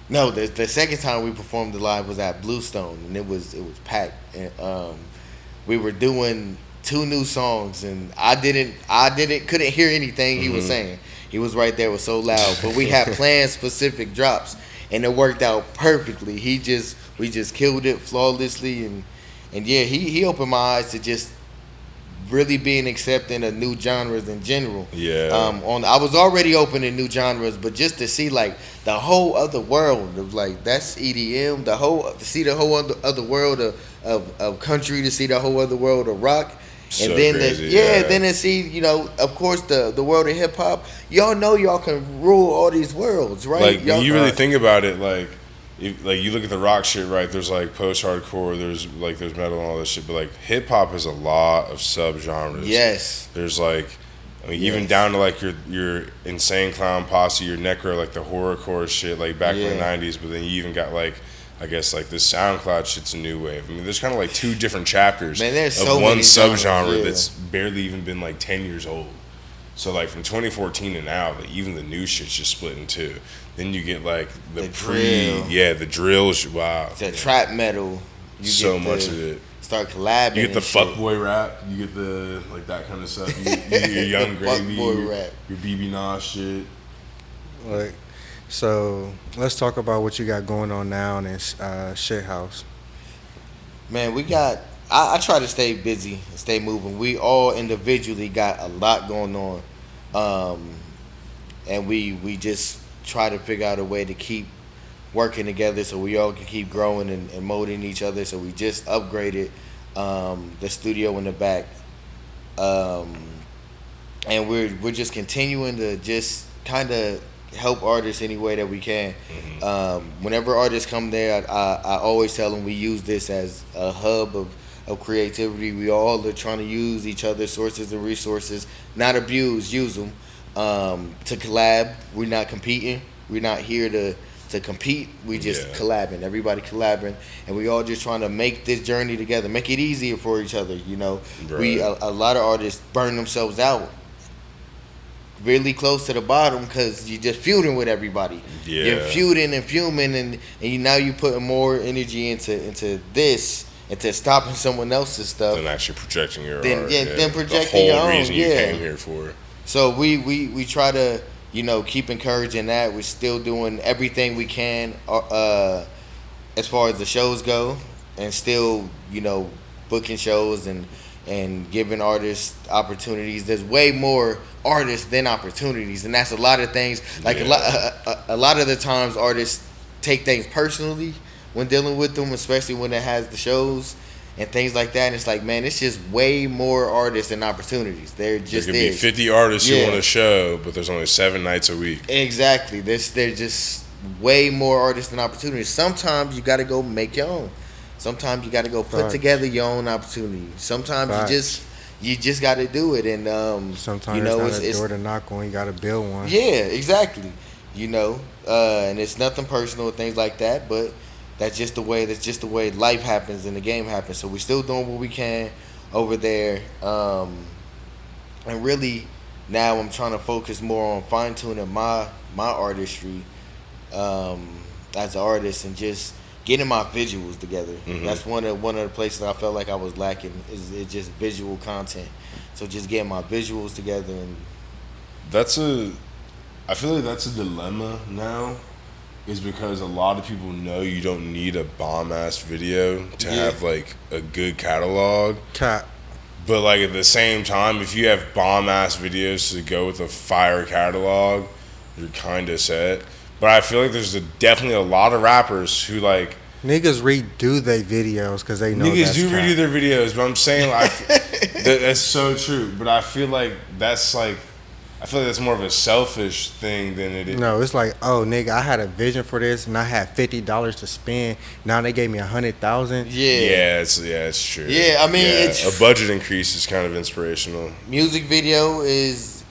the second time we performed it live was at Bluestone, and it was packed. And we were doing 2 new songs, and I couldn't hear anything he was saying. He was right there, was so loud. But we had planned specific drops, and it worked out perfectly. We just killed it flawlessly, and yeah, he opened my eyes to just really being accepting of new genres in general. Yeah. I was already open to new genres, but just to see like the whole other world of like that's EDM, to see the whole other world of country, to see the whole other world of rock. And then crazy, then to see, of course the world of hip hop. Y'all know y'all can rule all these worlds, right? Like when you really think about it, like you look at the rock shit, right? There's like post hardcore, there's metal and all this shit, but like hip hop has a lot of subgenres. Yes. There's like, even down to like your Insane Clown Posse, your Necro, like the horrorcore shit, like back in the '90s. But then you even got like, I guess like this SoundCloud shit's a new wave. There's kind of like 2 different chapters of one subgenre that's barely even been like 10 years old. So like from 2014 to now, like even the new shit's just split in 2. Then you get like the drill is wow. The trap metal. You so much of it. Start collabing. You get the fuckboy rap. You get the like that kind of stuff. You get your Young Gravy, your BB Nas shit. Like. So let's talk about what you got going on now in Shit House. Man, we got. I try to stay busy and stay moving. We all individually got a lot going on, and we just try to figure out a way to keep working together so we all can keep growing and molding each other. So we just upgraded the studio in the back, and we're just continuing to just kind of help artists any way that we can. Whenever artists come there, I always tell them we use this as a hub of creativity. We all are trying to use each other's sources and resources, not abuse, use them to collab. We're not competing. We're not here to compete. We just collabing. Everybody collabing, and we all just trying to make this journey together, make it easier for each other. You know, Right. a lot of artists burn themselves out really close to the bottom because you're just feuding with everybody. Yeah. You're feuding and fuming, and now you putting more energy into this, into stopping someone else's stuff. Than actually projecting your Then- art. yeah, then projecting the whole your own, reason you yeah. came here for. So we try to, you know, keep encouraging that. We're still doing everything we can as far as the shows go, and still, you know, booking shows and giving artists opportunities. There's way more artists than opportunities, and that's a lot of things. Like a lot of the times, artists take things personally when dealing with them, especially when it has the shows and things like that. And it's like, man, it's just way more artists than opportunities. There just There could be is. 50 artists Yeah. who want a show, but there's only 7 nights a week. Exactly. There's just way more artists than opportunities. Sometimes you got to go make your own. Sometimes you got to go put Facts. together your own opportunity. Sometimes Facts. you just got to do it. And Sometimes you know, it's not a door to knock on. You got to build one. yeah, exactly. You know, and it's nothing personal, things like that. But that's just the way life happens and the game happens. So we're still doing what we can over there. And really, now I'm trying to focus more on fine tuning my artistry as an artist and just getting my visuals together. That's one of the places I felt like I was lacking is just visual content. So just getting my visuals together and I feel like that's a dilemma now, is because a lot of people know you don't need a bomb ass video to have like a good catalog. Cat. But like at the same time, if you have bomb ass videos to go with a fire catalog, you're kind of set. But I feel like there's definitely a lot of rappers who like Niggas redo their videos because they know niggas that's do cat. redo their videos. But I'm saying like that's so true. But I feel like that's more of a selfish thing than it is. No, it's like, oh nigga, I had a vision for this and I had $50 to spend. Now they gave me $100,000. Yeah, it's true. Yeah, I mean, it's a budget increase is kind of inspirational. music video is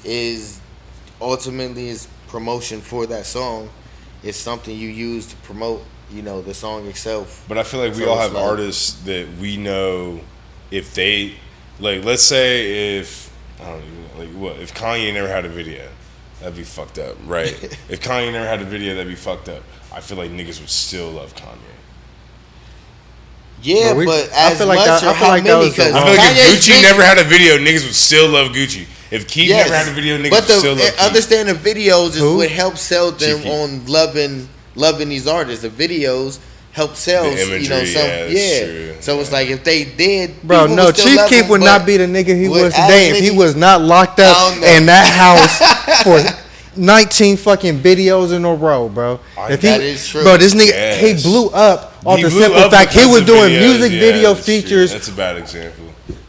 ultimately is promotion for that song. It's something you use to promote, you know, the song itself. But I feel like we So all it's have like- artists that we know if they like. Let's say if I don't even like what if Kanye never had a video, that'd be fucked up, right? If Kanye never had a video, that'd be fucked up. I feel like niggas would still love Kanye. Yeah, But but I as feel like much that- or I feel how like that many? was the Because I feel like if Kanye's Gucci been- never had a video, niggas would still love Gucci. If Keith Yes. never had a video, niggas but would still love Keith. understand the videos is Who? what helps sell them Chief Keef. on loving these artists. The videos help sell, The you know, imagery, some yeah, it's true. So it's like if they did, Bro, people no, would still Chief love Keef him, would but not be the nigga he would was today if he as was not locked I up don't know. in that house for 19 fucking videos in a row, bro. If he, That is true. Bro, this nigga, Yes. he blew up off He the blew simple up fact he because was of doing videos. music Yeah, video that's true. features That's a bad example.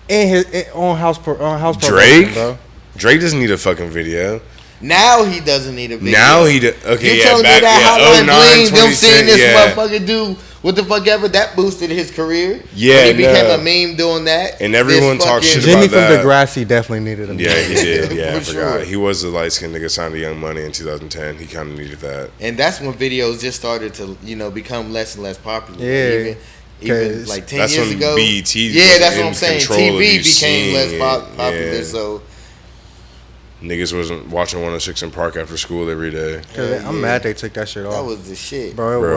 in his on house promotion, Drake, bro. Drake doesn't need a fucking video. now he doesn't need a video. Now he okay. You Yeah, telling me back that Hotline 09, Bling, them seeing this 2010, yeah. motherfucker do what the fuck ever, that boosted his career. Yeah, When he became no. a meme doing that. And everyone This talks fucking- shit Jimmy about from that. Degrassi definitely needed him. Yeah, he did. Yeah, I For forgot. sure. He was the light skinned nigga signed to Young Money in 2010. He kind of needed that. And that's when videos just started to, you know, become less and less popular. Yeah, Even 'cause like 10 that's years when ago. BET yeah, was that's what in I'm saying. control of TV you became seeing less it. popular. Yeah. So Niggas wasn't watching 106 in Park after school every day. I'm mad they took that shit off. that was the shit. Bro, it Bro,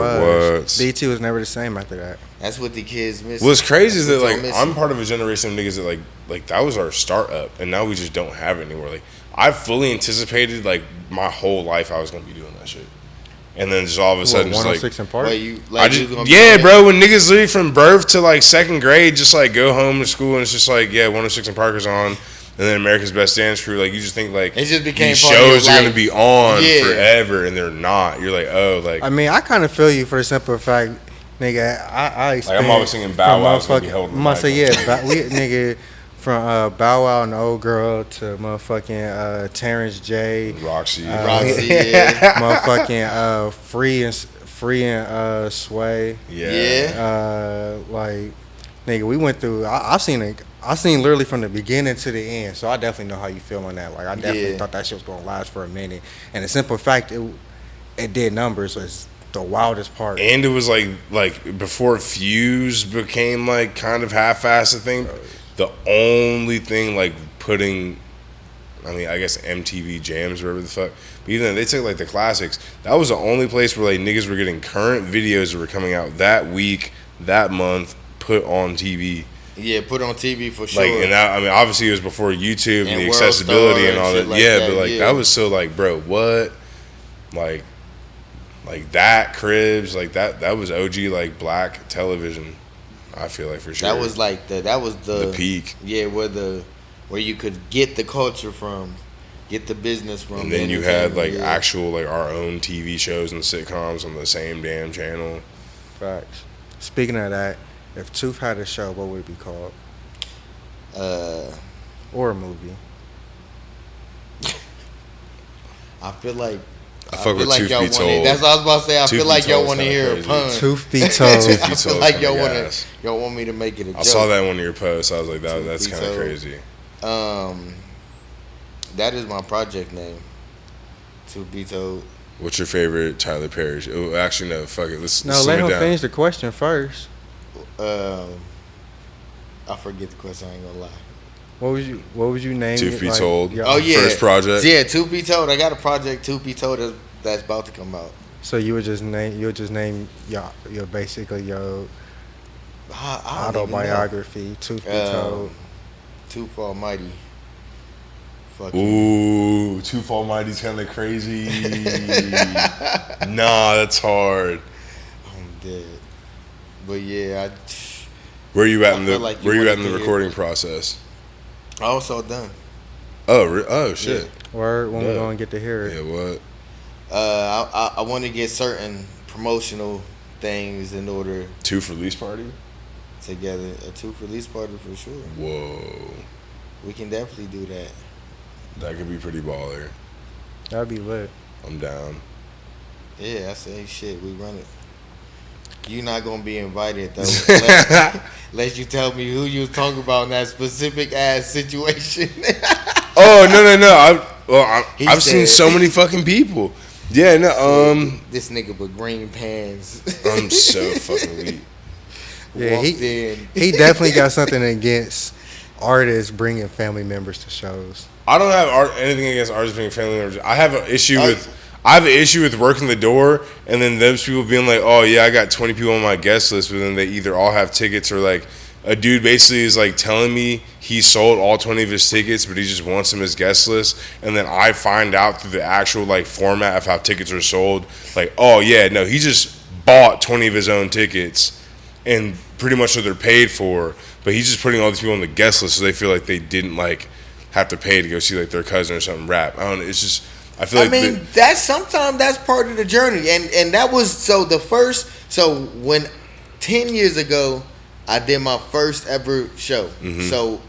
was. what? BT was never the same after that. That's what the kids miss. What's crazy is that That's what like y'all I'm missing. part of a generation of niggas that like that was our startup, and now we just don't have it anymore. Like I fully anticipated like my whole life I was gonna be doing that shit, and then just all of a sudden just like 106 in Park. Wait, you, I like, just you was gonna be yeah, doing bro. When niggas leave from birth to like second grade, just like go home to school and it's just like yeah, 106 and Parker's on, and then America's Best Dance Crew. Like you just think like it just became these shows are gonna be on forever, and they're not. You're like, oh, like. I mean, I kind of feel you for the simple fact, nigga. I like I'm always singing Bow Wow's gonna be held. I'm gonna say nigga. From Bow Wow and the Old Girl to motherfucking Terrence J, Roxy, yeah. motherfucking Free and Sway, like nigga, we went through. I seen literally from the beginning to the end, so I definitely know how you feel on that. Like I definitely thought that shit was gonna last for a minute, and the simple fact it did numbers was the wildest part. And it was like before Fuse became like kind of half-assed thing. The only thing like putting, I mean, I guess MTV Jams or whatever the fuck. But even then, they took like the classics. That was the only place where like niggas were getting current videos that were coming out that week, that month, put on TV. Yeah, put on TV for sure. Like, and that, I mean, obviously it was before YouTube and the accessibility and all that. Like yeah, but like that was so like, bro, what? Like that Cribs, like that was OG like black television. I feel like for sure that was like the peak. Yeah, where you could get the culture from, get the business from. And then you had like actual like our own TV shows and sitcoms on the same damn channel. Facts. Speaking of that, if Toof had a show, what would it be called? Or a movie? I feel like. I fuck with Toof Be Told. That's what I was about to say. I feel like y'all want to hear a pun. Toof Be Told. I feel like y'all want me to make it a joke. I saw that in one of your posts. I was like, that's kind of crazy. That is my project name. Toof Be Told. What's your favorite Tyler Perry? Oh, actually, no. Fuck it. Let's let him finish the question first. I forget the question. I ain't gonna lie. What would you name Toof it? Be Told. Oh yeah, first project. Yeah, Toof Be Told. I got a project, Toof Be Told, that's about to come out. So you would just name your basically your autobiography, Toof Be Told. Toof Almighty. Ooh, Toof Almighty's kind of crazy. Nah, that's hard. I'm dead. But yeah, where you at in the recording process? Also done. Oh shit. Yeah. Word, when we gonna get to hear it? Yeah, what? I want to get certain promotional things in order. Toof release party? Together, a Toof release party for sure. Whoa. We can definitely do that. That could be pretty baller. That'd be lit. I'm down. Yeah, I say shit, we run it. You're not gonna be invited though, unless you tell me who you was talking about in that specific ass situation. Oh no! I've seen so many fucking people. Yeah, no. This nigga with green pants. I'm so fucking weak. Yeah, he definitely got something against artists bringing family members to shows. I don't have anything against artists bringing family members. I have an issue with working the door, and then those people being like, "Oh yeah, I got 20 people on my guest list," but then they either all have tickets or like a dude basically is like telling me he sold all 20 of his tickets, but he just wants them as guest list, and then I find out through the actual like format of how tickets are sold, like, oh yeah, no, he just bought 20 of his own tickets, and pretty much what they're paid for, but he's just putting all these people on the guest list so they feel like they didn't like have to pay to go see like their cousin or something rap. I don't know. It's just I mean, that's sometimes that's part of the journey, and that was so when 10 years ago I did my first ever show. Mm-hmm. So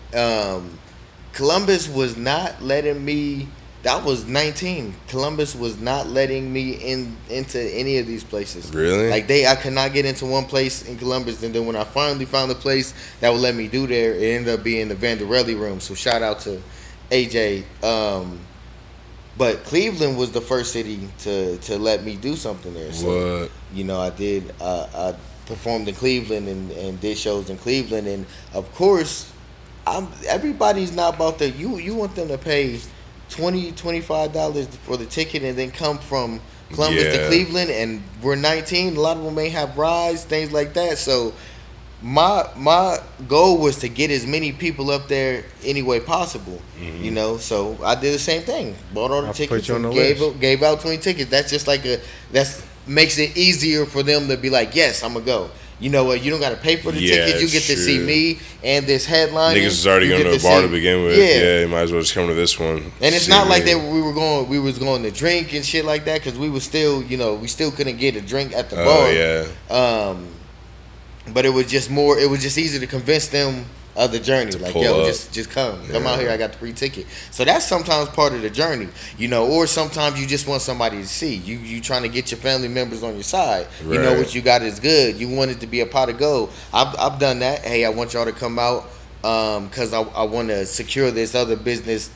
Columbus was not letting me. That was 19. Columbus was not letting me into any of these places. Really? Like I could not get into one place in Columbus, and then when I finally found a place that would let me do there, it ended up being the Vanderelli Room. So shout out to AJ. But Cleveland was the first city to let me do something there. So, what? I did. I performed in Cleveland and did shows in Cleveland, and of course, everybody's not about that. You want them to pay $20-$25 for the ticket and then come from Columbus to Cleveland, and we're 19. A lot of them may have rides, things like that. So my goal was to get as many people up there any way possible. Mm-hmm. So I did the same thing. Bought all the tickets and gave out 20 tickets. That's just like that makes it easier for them to be like, yes, I'm gonna go. you know what? You don't got to pay for the ticket. You get to see me and this headline. Niggas was already going to a bar to begin with. Yeah, you might as well just come to this one. And it's not like that we was going to drink and shit like that because we was still, we still couldn't get a drink at the bar. Oh yeah. But it was just easy to convince them of the journey. Like, yo, just come out here. I got the free ticket. So that's sometimes part of the journey, or sometimes you just want somebody to see. You trying to get your family members on your side. Right. You know what you got is good. You want it to be a pot of gold. I've done that. Hey, I want y'all to come out because I want to secure this other business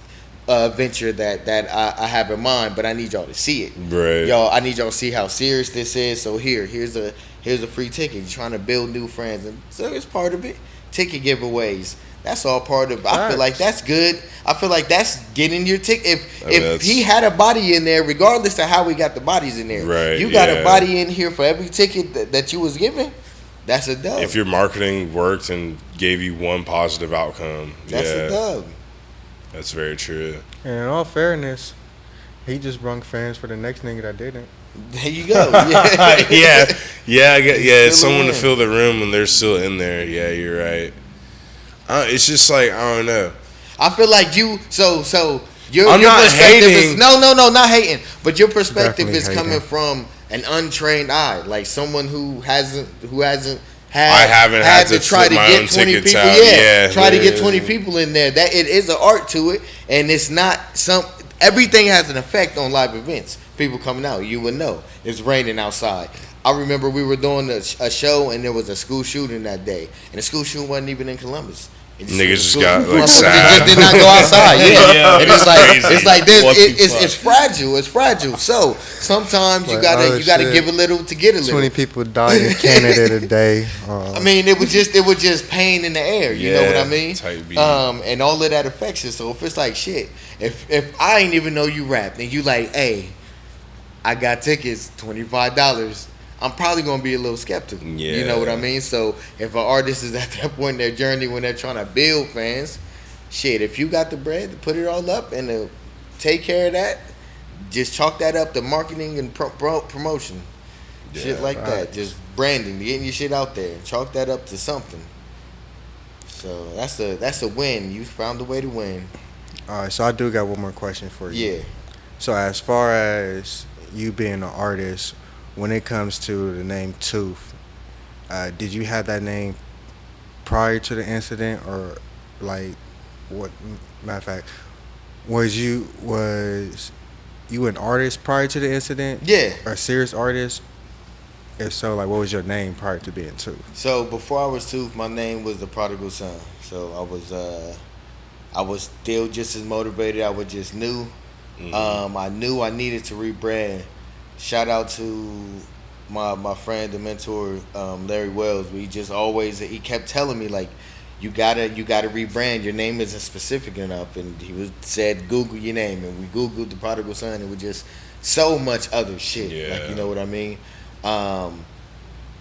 venture that I have in mind, but I need y'all to see it. Right. Y'all, I need y'all to see how serious this is. So here's a free ticket. You're trying to build new friends, and so it's part of it. Ticket giveaways. That's all part of it. I feel like that's good. I feel like that's getting your ticket. If he had a body in there, regardless of how we got the bodies in there, right, you got a body in here for every ticket that you was given. That's a dub. If your marketing worked and gave you one positive outcome, that's a dub. That's very true. And in all fairness, he just brung fans for the next nigga that didn't. There you go. Yeah. It's someone to fill the room when they're still in there. Yeah, you're right. It's just like, I don't know. I feel like you. So your not perspective hating. is no, not hating. But your perspective Definitely is hating. coming from an untrained eye, like someone who hasn't I haven't had to try to my get own 20 tickets people. out. Yeah, try to get 20 people in there. That it is an art to it, and it's not everything has an effect on live events. People coming out, you would know. It's raining outside. I remember we were doing a show and there was a school shooting that day, and the school shooting wasn't even in Columbus. Niggas just got like sad. Just did not go outside. Yeah. And it's like this. It's fragile. It's fragile. So sometimes you gotta give a little to get a little. 20 people died in Canada today. I mean, it was just pain in the air. You know what I mean? And all of that affects it. So if it's like shit, if I ain't even know you rap and you like, hey, I got tickets, $25. I'm probably gonna be a little skeptical. Yeah. You know what I mean? So if an artist is at that point in their journey when they're trying to build fans, shit, if you got the bread to put it all up and to take care of that, just chalk that up to marketing and promotion. Yeah, shit like that. Just branding, getting your shit out there. Chalk that up to something. So that's a win. You found a way to win. All right, so I do got one more question for you. Yeah. So as far as you being an artist, when it comes to the name Toof, did you have that name prior to the incident, or like what? Matter of fact, was you an artist prior to the incident? Yeah, a serious artist. If so, like, what was your name prior to being Toof? So before I was Toof, my name was the Prodigal Son. So I was still just as motivated. I was just new. Mm-hmm. I knew I needed to rebrand. Shout out to my friend, the mentor, Larry Wells. He kept telling me, like, you gotta rebrand. Your name isn't specific enough. And he said, Google your name. And we Googled the Prodigal Son. It was just so much other shit. Yeah. Like, you know what I mean?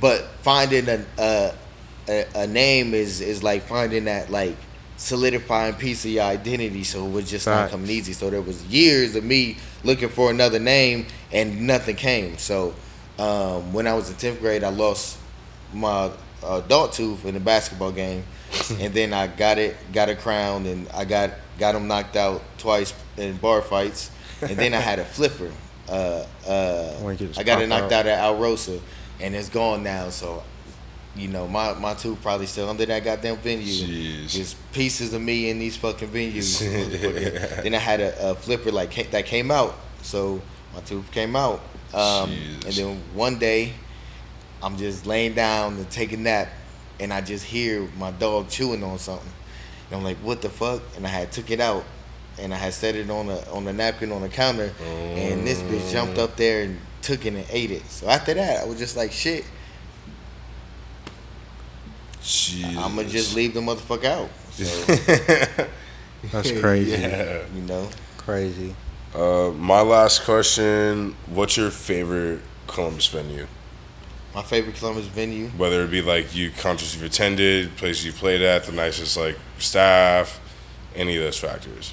But finding a name is like finding that, like, solidifying piece of your identity, so it was just not coming easy. So there was years of me looking for another name and nothing came. So when I was in 10th grade, I lost my adult tooth in a basketball game, and then I got a crown, and I got him knocked out twice in bar fights, and then I had a flipper. I got it knocked out at Alrosa, and it's gone now. So, you know, my tooth probably still under that goddamn venue. Jeez. Just pieces of me in these fucking venues. Then I had a flipper that came out, so my tooth came out. And then one day, I'm just laying down and taking a nap, and I just hear my dog chewing on something. And I'm like, what the fuck? And I had took it out, and I had set it on the napkin on the counter, and this bitch jumped up there and took it and ate it. So after that, I was just like, shit. I'm gonna just leave the motherfucker out. So. That's crazy. Yeah, you know, crazy. My last question: what's your favorite Columbus venue? My favorite Columbus venue, whether it be like concerts you've attended, places you've played at, the nicest like staff, any of those factors.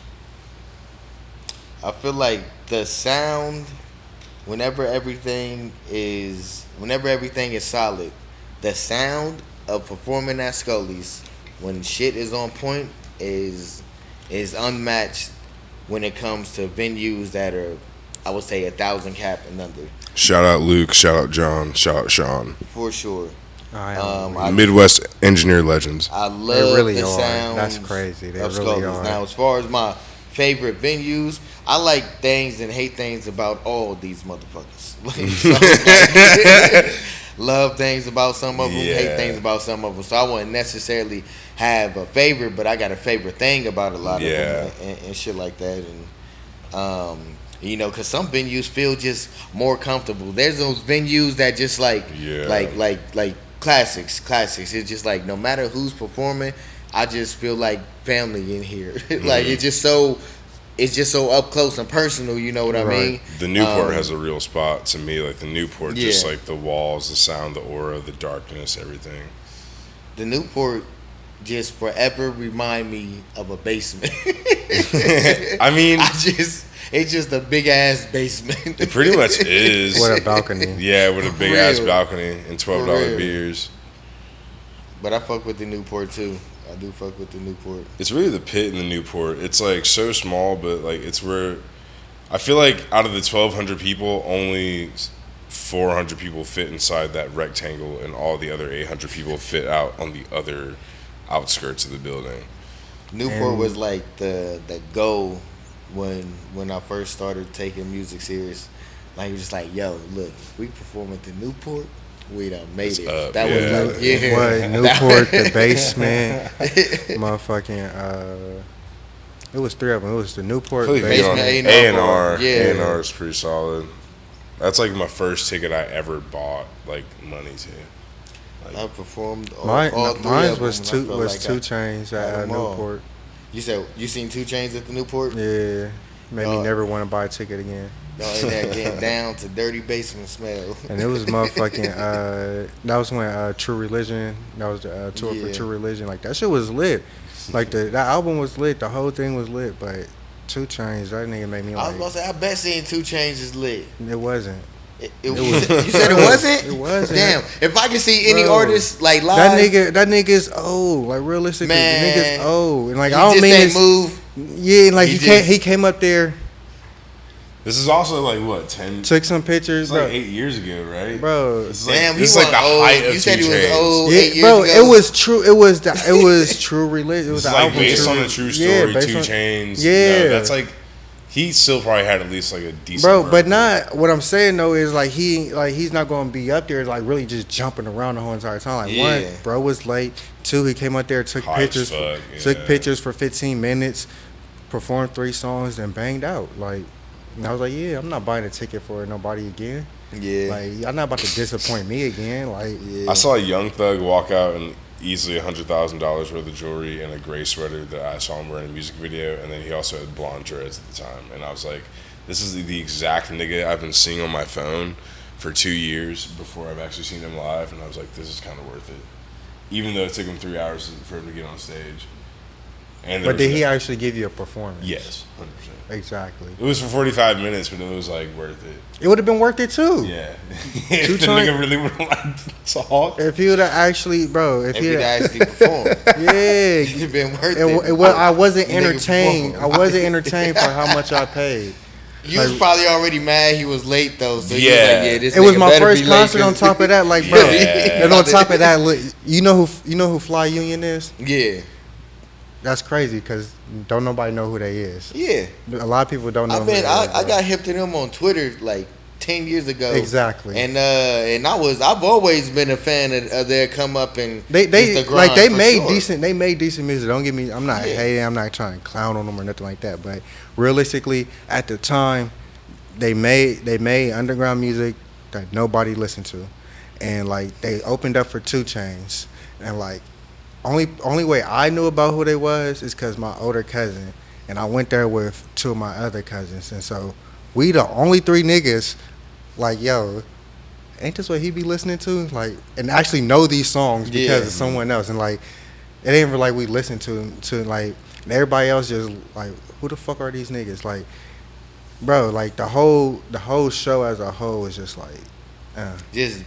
I feel like the sound, whenever everything is solid. the sound of performing at Scully's when shit is on point is unmatched when it comes to venues that are, I would say, 1,000 cap and under. Shout out Luke, shout out John, shout out Sean. For sure. Midwest engineer legends. I love really the are. sound. That's crazy. They of really Scully's. are. Now, as far as my favorite venues, I like things and hate things about all these motherfuckers. Love things about some of them, hate things about some of them. So I wouldn't necessarily have a favorite, but I got a favorite thing about a lot of them and shit like that. And you know, because some venues feel just more comfortable. There's those venues that just like classics. It's just like no matter who's performing, I just feel like family in here. Like it's just so up close and personal. You know what I mean? The Newport has a real spot to me. Like the Newport, just like the walls, the sound, the aura, the darkness, everything. The Newport just forever remind me of a basement. I mean, it's just a big ass basement. It pretty much is. With a balcony. Yeah, with a big ass balcony and $12 beers. But I fuck with the Newport too. I do fuck with the Newport. It's really the pit in the Newport. It's like so small, but like it's where I feel like out of the 1,200 people, only 400 people fit inside that rectangle, and all the other 800 people fit out on the other outskirts of the building. Newport was like the goal when I first started taking music serious. Like it was just like, yo, look, if we perform at the Newport, we done made it. That was like, What, Newport, the basement, motherfucking, it was 3 of them. It was the Newport, basement, A&R. Yeah. A&R is pretty solid. That's like my first ticket I ever bought, like money to. Like, I performed all mine was 2 Chainz at Newport. You said you seen 2 Chainz at the Newport? Yeah, made me never want to buy a ticket again. Y'all in there getting down to dirty basement smell. And it was motherfucking. That was when True Religion. That was the tour for True Religion. Like that shit was lit. Like that album was lit. The whole thing was lit. But 2 Chainz, that nigga made me like. I was gonna say, I bet seeing 2 Chainz is lit. It wasn't. It was. You said it wasn't? It wasn't. Damn. If I can see any artist like live, that nigga's old. Like realistically, man, the nigga's old. And like he I don't just mean ain't move. Yeah, like he came up there. This is also like what 10? Took some pictures. It's like 8 years ago, right, bro? This is damn, this is like the height of you said 2 he was Chainz. old. Yeah, 8 years bro, ago. it was true. It was True Religion. It was It's the like album based True, on a true story. 2 Chainz. Yeah, no, that's like he still probably had at least like a decent. Bro, run. but not what I'm saying though is like he's not gonna be up there like really just jumping around the whole entire time. Like one, bro was late. 2, he came up there, took pictures, took pictures for 15 minutes, performed 3 songs, and banged out. Like, and I was like, yeah, I'm not buying a ticket for nobody again. Yeah, like I'm not about to disappoint me again. Like, I saw a Young Thug walk out and easily $100,000 worth of jewelry and a gray sweater that I saw him wearing in a music video, and then he also had blonde dreads at the time, and I was like, this is the exact nigga I've been seeing on my phone for 2 years before I've actually seen him live, and I was like, this is kind of worth it, even though it took him 3 hours for him to get on stage. And but did he actually give you a performance? Yes, 100%. Exactly. It was for 45 minutes, but it was like worth it. It would have been worth it too. Yeah. If the nigga really would have liked to talk. If he would have actually, bro. If he'd actually performed. Yeah. It'd been worth it. I wasn't entertained. I wasn't entertained for how much I paid. You was probably already mad he was late though. So yeah. You was like, this it was my first concert on top of that. Like, bro. And on top of that, look, you know who Fly Union is? Yeah. That's crazy because don't nobody know who they is. Yeah. A lot of people don't know. I got hip to them on Twitter like 10 years ago. Exactly. And I've always been a fan of their come up and they made decent. They made decent music. Don't get me. I'm not hating. I'm not trying to clown on them or nothing like that. But realistically, at the time, they made underground music that nobody listened to, and like they opened up for 2 Chainz, and like only way I knew about who they was is because my older cousin, and I went there with 2 of my other cousins, and so we the only 3 niggas. Like, yo, ain't this what he be listening to? Like, and actually know these songs because of someone else. And like, it ain't even like we listen to like, and everybody else just like, who the fuck are these niggas? Like, bro, like the whole show as a whole is just like Just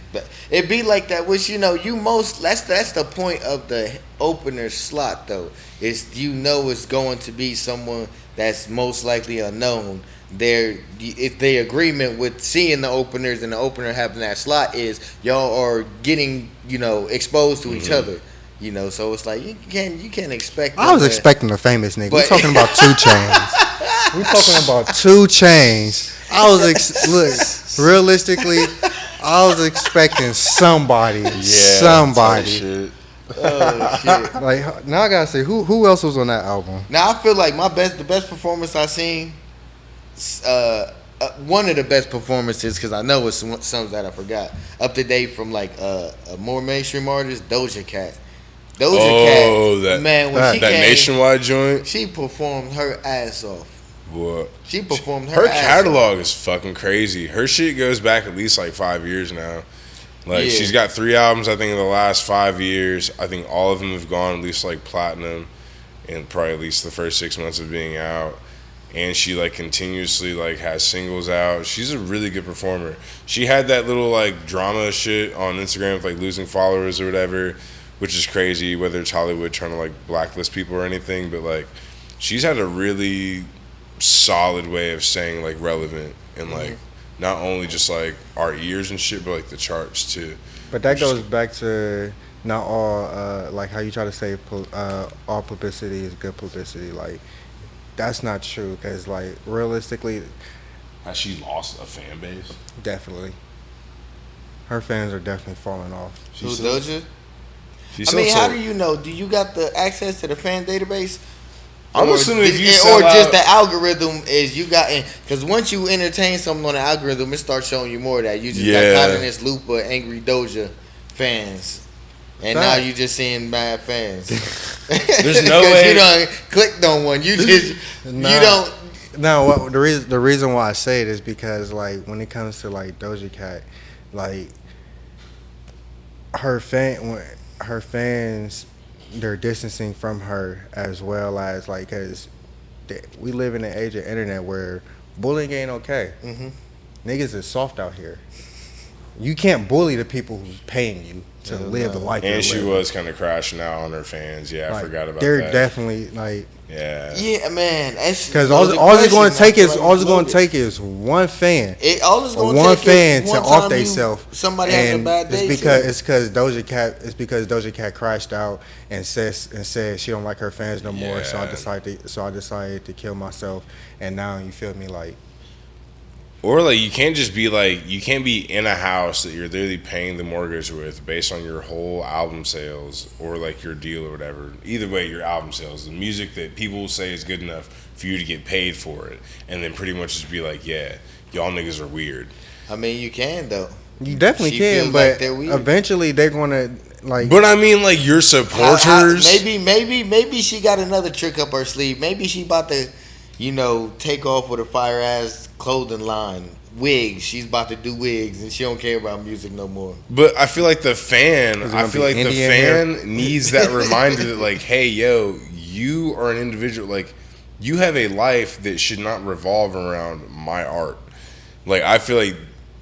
it be like that. Which you most that's the point of the opener slot though. Is it's going to be someone that's most likely unknown. If the agreement with seeing the openers and the opener having that slot is y'all are getting exposed to each other. So it's like you can't expect. I was expecting a famous nigga. We're talking about 2 Chainz. We're talking about 2 Chainz. I was look realistically. I was expecting somebody. Yeah, somebody. Oh shit! Like now, I gotta say who else was on that album? Now I feel like the best performance I seen. One of the best performances because I know it's some that I forgot up to date from like a more mainstream artist, Doja Cat. Man, when she came, Nationwide joint, she performed her ass off. What? She performed her ass catalog off. is fucking crazy. Her shit goes back at least like 5 years now. Like she's got 3 albums I think in the last 5 years. I think all of them have gone at least like platinum in probably at least the first 6 months of being out. And she like continuously like has singles out. She's a really good performer. She had that little like drama shit on Instagram with like losing followers or whatever, which is crazy, whether it's Hollywood trying to like blacklist people or anything, but like she's had a really solid way of staying like relevant and like not only just like our ears and shit, but like the charts too. But that goes back to not all like how you try to say all publicity is good publicity. Like that's not true because like realistically, has she lost a fan base? Definitely, her fans are definitely falling off. Who, Doja? I mean, how do you know? Do you got the access to the fan database? I'm assuming if you sell or just out, the algorithm is you got because once you entertain something on the algorithm, it starts showing you more of that. You just got caught in this loop of angry Doja fans, and now you just seeing mad fans. There's no way you done clicked on one. You just you don't. No, the reason why I say it is because like when it comes to like Doja Cat, like her fans. They're distancing from her as well as like because we live in an age of internet where bullying ain't okay. Niggas is soft out here. You can't bully the people who's paying you to live the life. And she was kind of crashing out on her fans. Yeah, I forgot about that. They're definitely like yeah, man. Because all it's going to take is one fan. All it's going to one take fan is to off theyself. Somebody having a bad day. It's because Doja Cat crashed out and said she don't like her fans no more. So I decided to kill myself. And now you feel me like. Or like you can't just be like you can't be in a house that you're literally paying the mortgage with based on your whole album sales or like your deal or whatever. Either way, your album sales, the music that people will say is good enough for you to get paid for it, and then pretty much just be like, yeah, y'all niggas are weird. I mean, you can though. You definitely can, but eventually they're gonna like. But I mean, like your supporters. Maybe she got another trick up her sleeve. Maybe she about to. Take off with a fire ass clothing line, wigs. She's about to do wigs, and she don't care about music no more. But I feel like the fan, needs that reminder that, like, hey, yo, you are an individual. Like, you have a life that should not revolve around my art. Like, I feel like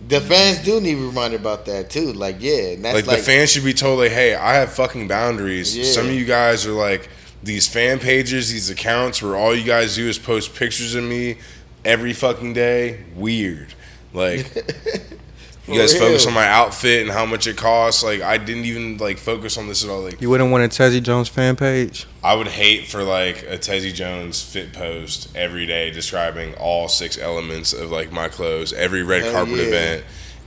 the fans do need reminded about that too. Like, yeah, and that's like the fans should be told, like, hey, I have fucking boundaries. Yeah. Some of you guys are like. These fan pages, these accounts where all you guys do is post pictures of me every fucking day. Weird. Like, you guys focus on my outfit and how much it costs. Like, I didn't even, like, focus on this at all. Like, you wouldn't want a Tezzy Jones fan page? I would hate for, like, a Tezzy Jones fit post every day describing all 6 elements of, like, my clothes, every red carpet event.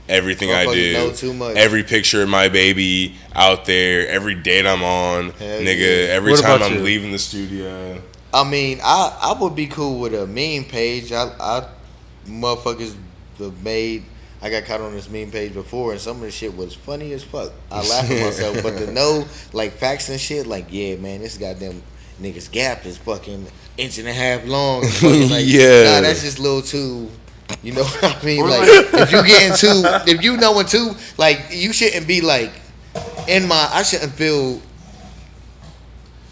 Everything I do, every picture of my baby out there, every date I'm on, every time I'm leaving the studio. I mean, I would be cool with a meme page. I motherfuckers have made. I got caught on this meme page before, and some of the shit was funny as fuck. I laugh at myself, but to know like facts and shit, like yeah, man, this goddamn nigga's gap is fucking 1.5 inches long. Like, nah, that's just a little too. You know what I mean? Like, if you know it too, like, you shouldn't be like, I shouldn't feel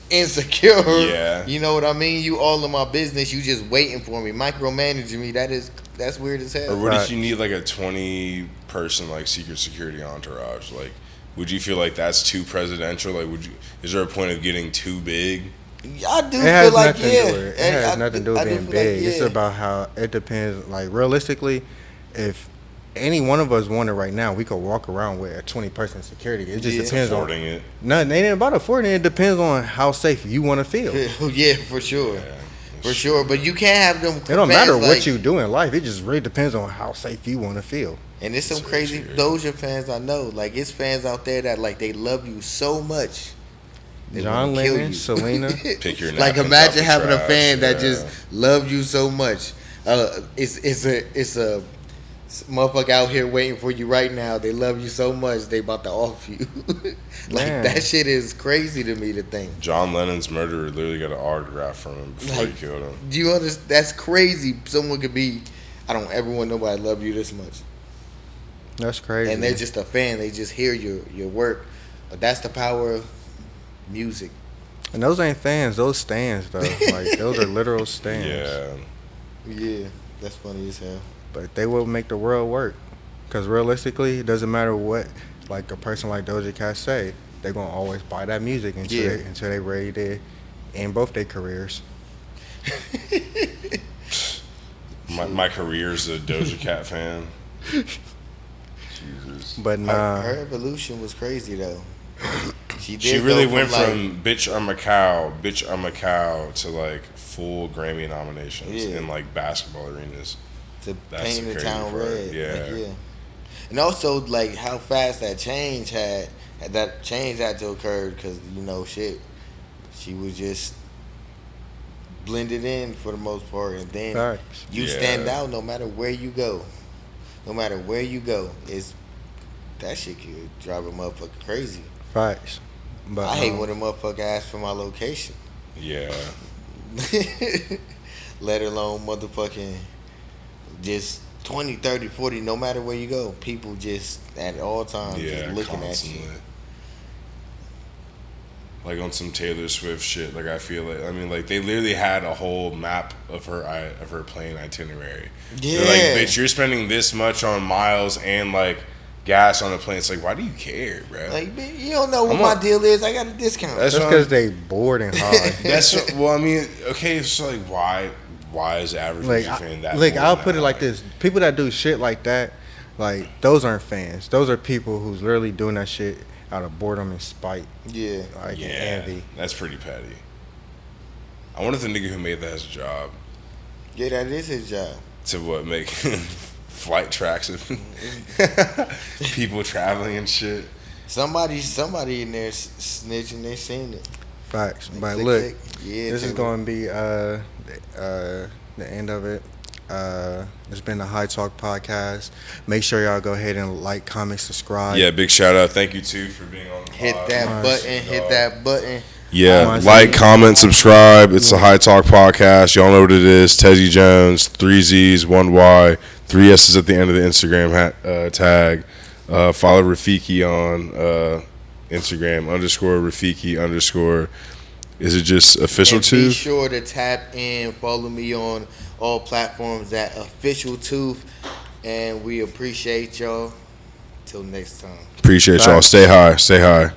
insecure. Yeah. You know what I mean? You all in my business. You just waiting for me, micromanaging me. That's weird as hell. Or what if you need like a 20-person like secret security entourage? Like, would you feel like that's too presidential? Like, is there a point of getting too big? I do feel like it has nothing to do with being big. It's about how it depends. Like realistically, if any one of us wanted right now, we could walk around with a 20-person security. It just depends on it. Nothing ain't about affording it. It depends on how safe you want to feel. Yeah, for sure. Yeah, for sure. But you can't have them. It don't matter what you do in life. It just really depends on how safe you want to feel. And there's some crazy Doja fans I know. Like, it's fans out there that like they love you so much. John Lennon, Selena. Pick your like, imagine having a fan that just loves you so much. It's a motherfucker out here waiting for you right now. They love you so much they about to off you. That shit is crazy to me to think. John Lennon's murderer literally got an autograph from him before he killed him. Do you understand? That's crazy. Someone could be, I don't ever want nobody to love you this much. That's crazy. And they're just a fan. They just hear your work. But that's the power of music. And those ain't fans. Those stands though. Like those are literal stands. Yeah. That's funny as hell. But they will make the world work. Because realistically, it doesn't matter what like a person like Doja Cat say. They're going to always buy that music until they ready to end both their careers. My career's a Doja Cat fan. Jesus. But nah. Her evolution was crazy though. She really went from bitch I'm a cow to like full Grammy nominations in like basketball arenas. To paint the town red. Yeah. And also like how fast that change had to occur because she was just blended in for the most part, and then you stand out no matter where you go. No matter where you go, that shit could drive a motherfucker crazy. Facts. But I hate when a motherfucker asks for my location. Yeah. Let alone motherfucking just 20, 30, 40, no matter where you go, people just at all times just looking constantly. at you. Like on some Taylor Swift shit, like I feel like they literally had a whole map of her plane itinerary. Yeah. They're like, bitch, you're spending this much on miles and like gas on the plane. It's like, why do you care, bro? Like, man, you don't know what my deal is. I got a discount. That's because they bored and high. Okay, so like why is the average music fan that? Like, I'll put it like this: people that do shit like that, like those aren't fans. Those are people who's literally doing that shit out of boredom and spite. Yeah. And envy. That's pretty petty. I wonder if the nigga who made that has a job. Yeah, that is his job. To what, make flight tracks of people traveling and shit. Somebody in there snitching. They seen it. Facts. But look, this is going to be the end of it. It's been the High Talk Podcast. Make sure y'all go ahead and like, comment, subscribe. Yeah, big shout out. Thank you too for being on the pod. Hit that button. Yeah, like, comment, subscribe. It's the High Talk Podcast. Y'all know what it is. Tezzy Jones, 3 Z's, 1 Y, 3 S's at the end of the Instagram tag. Follow Rafiki on Instagram, _Rafiki_. Is it just official Toof? Be sure to tap in. Follow me on all platforms at official Toof. And we appreciate y'all. Till next time. Appreciate y'all. Stay high.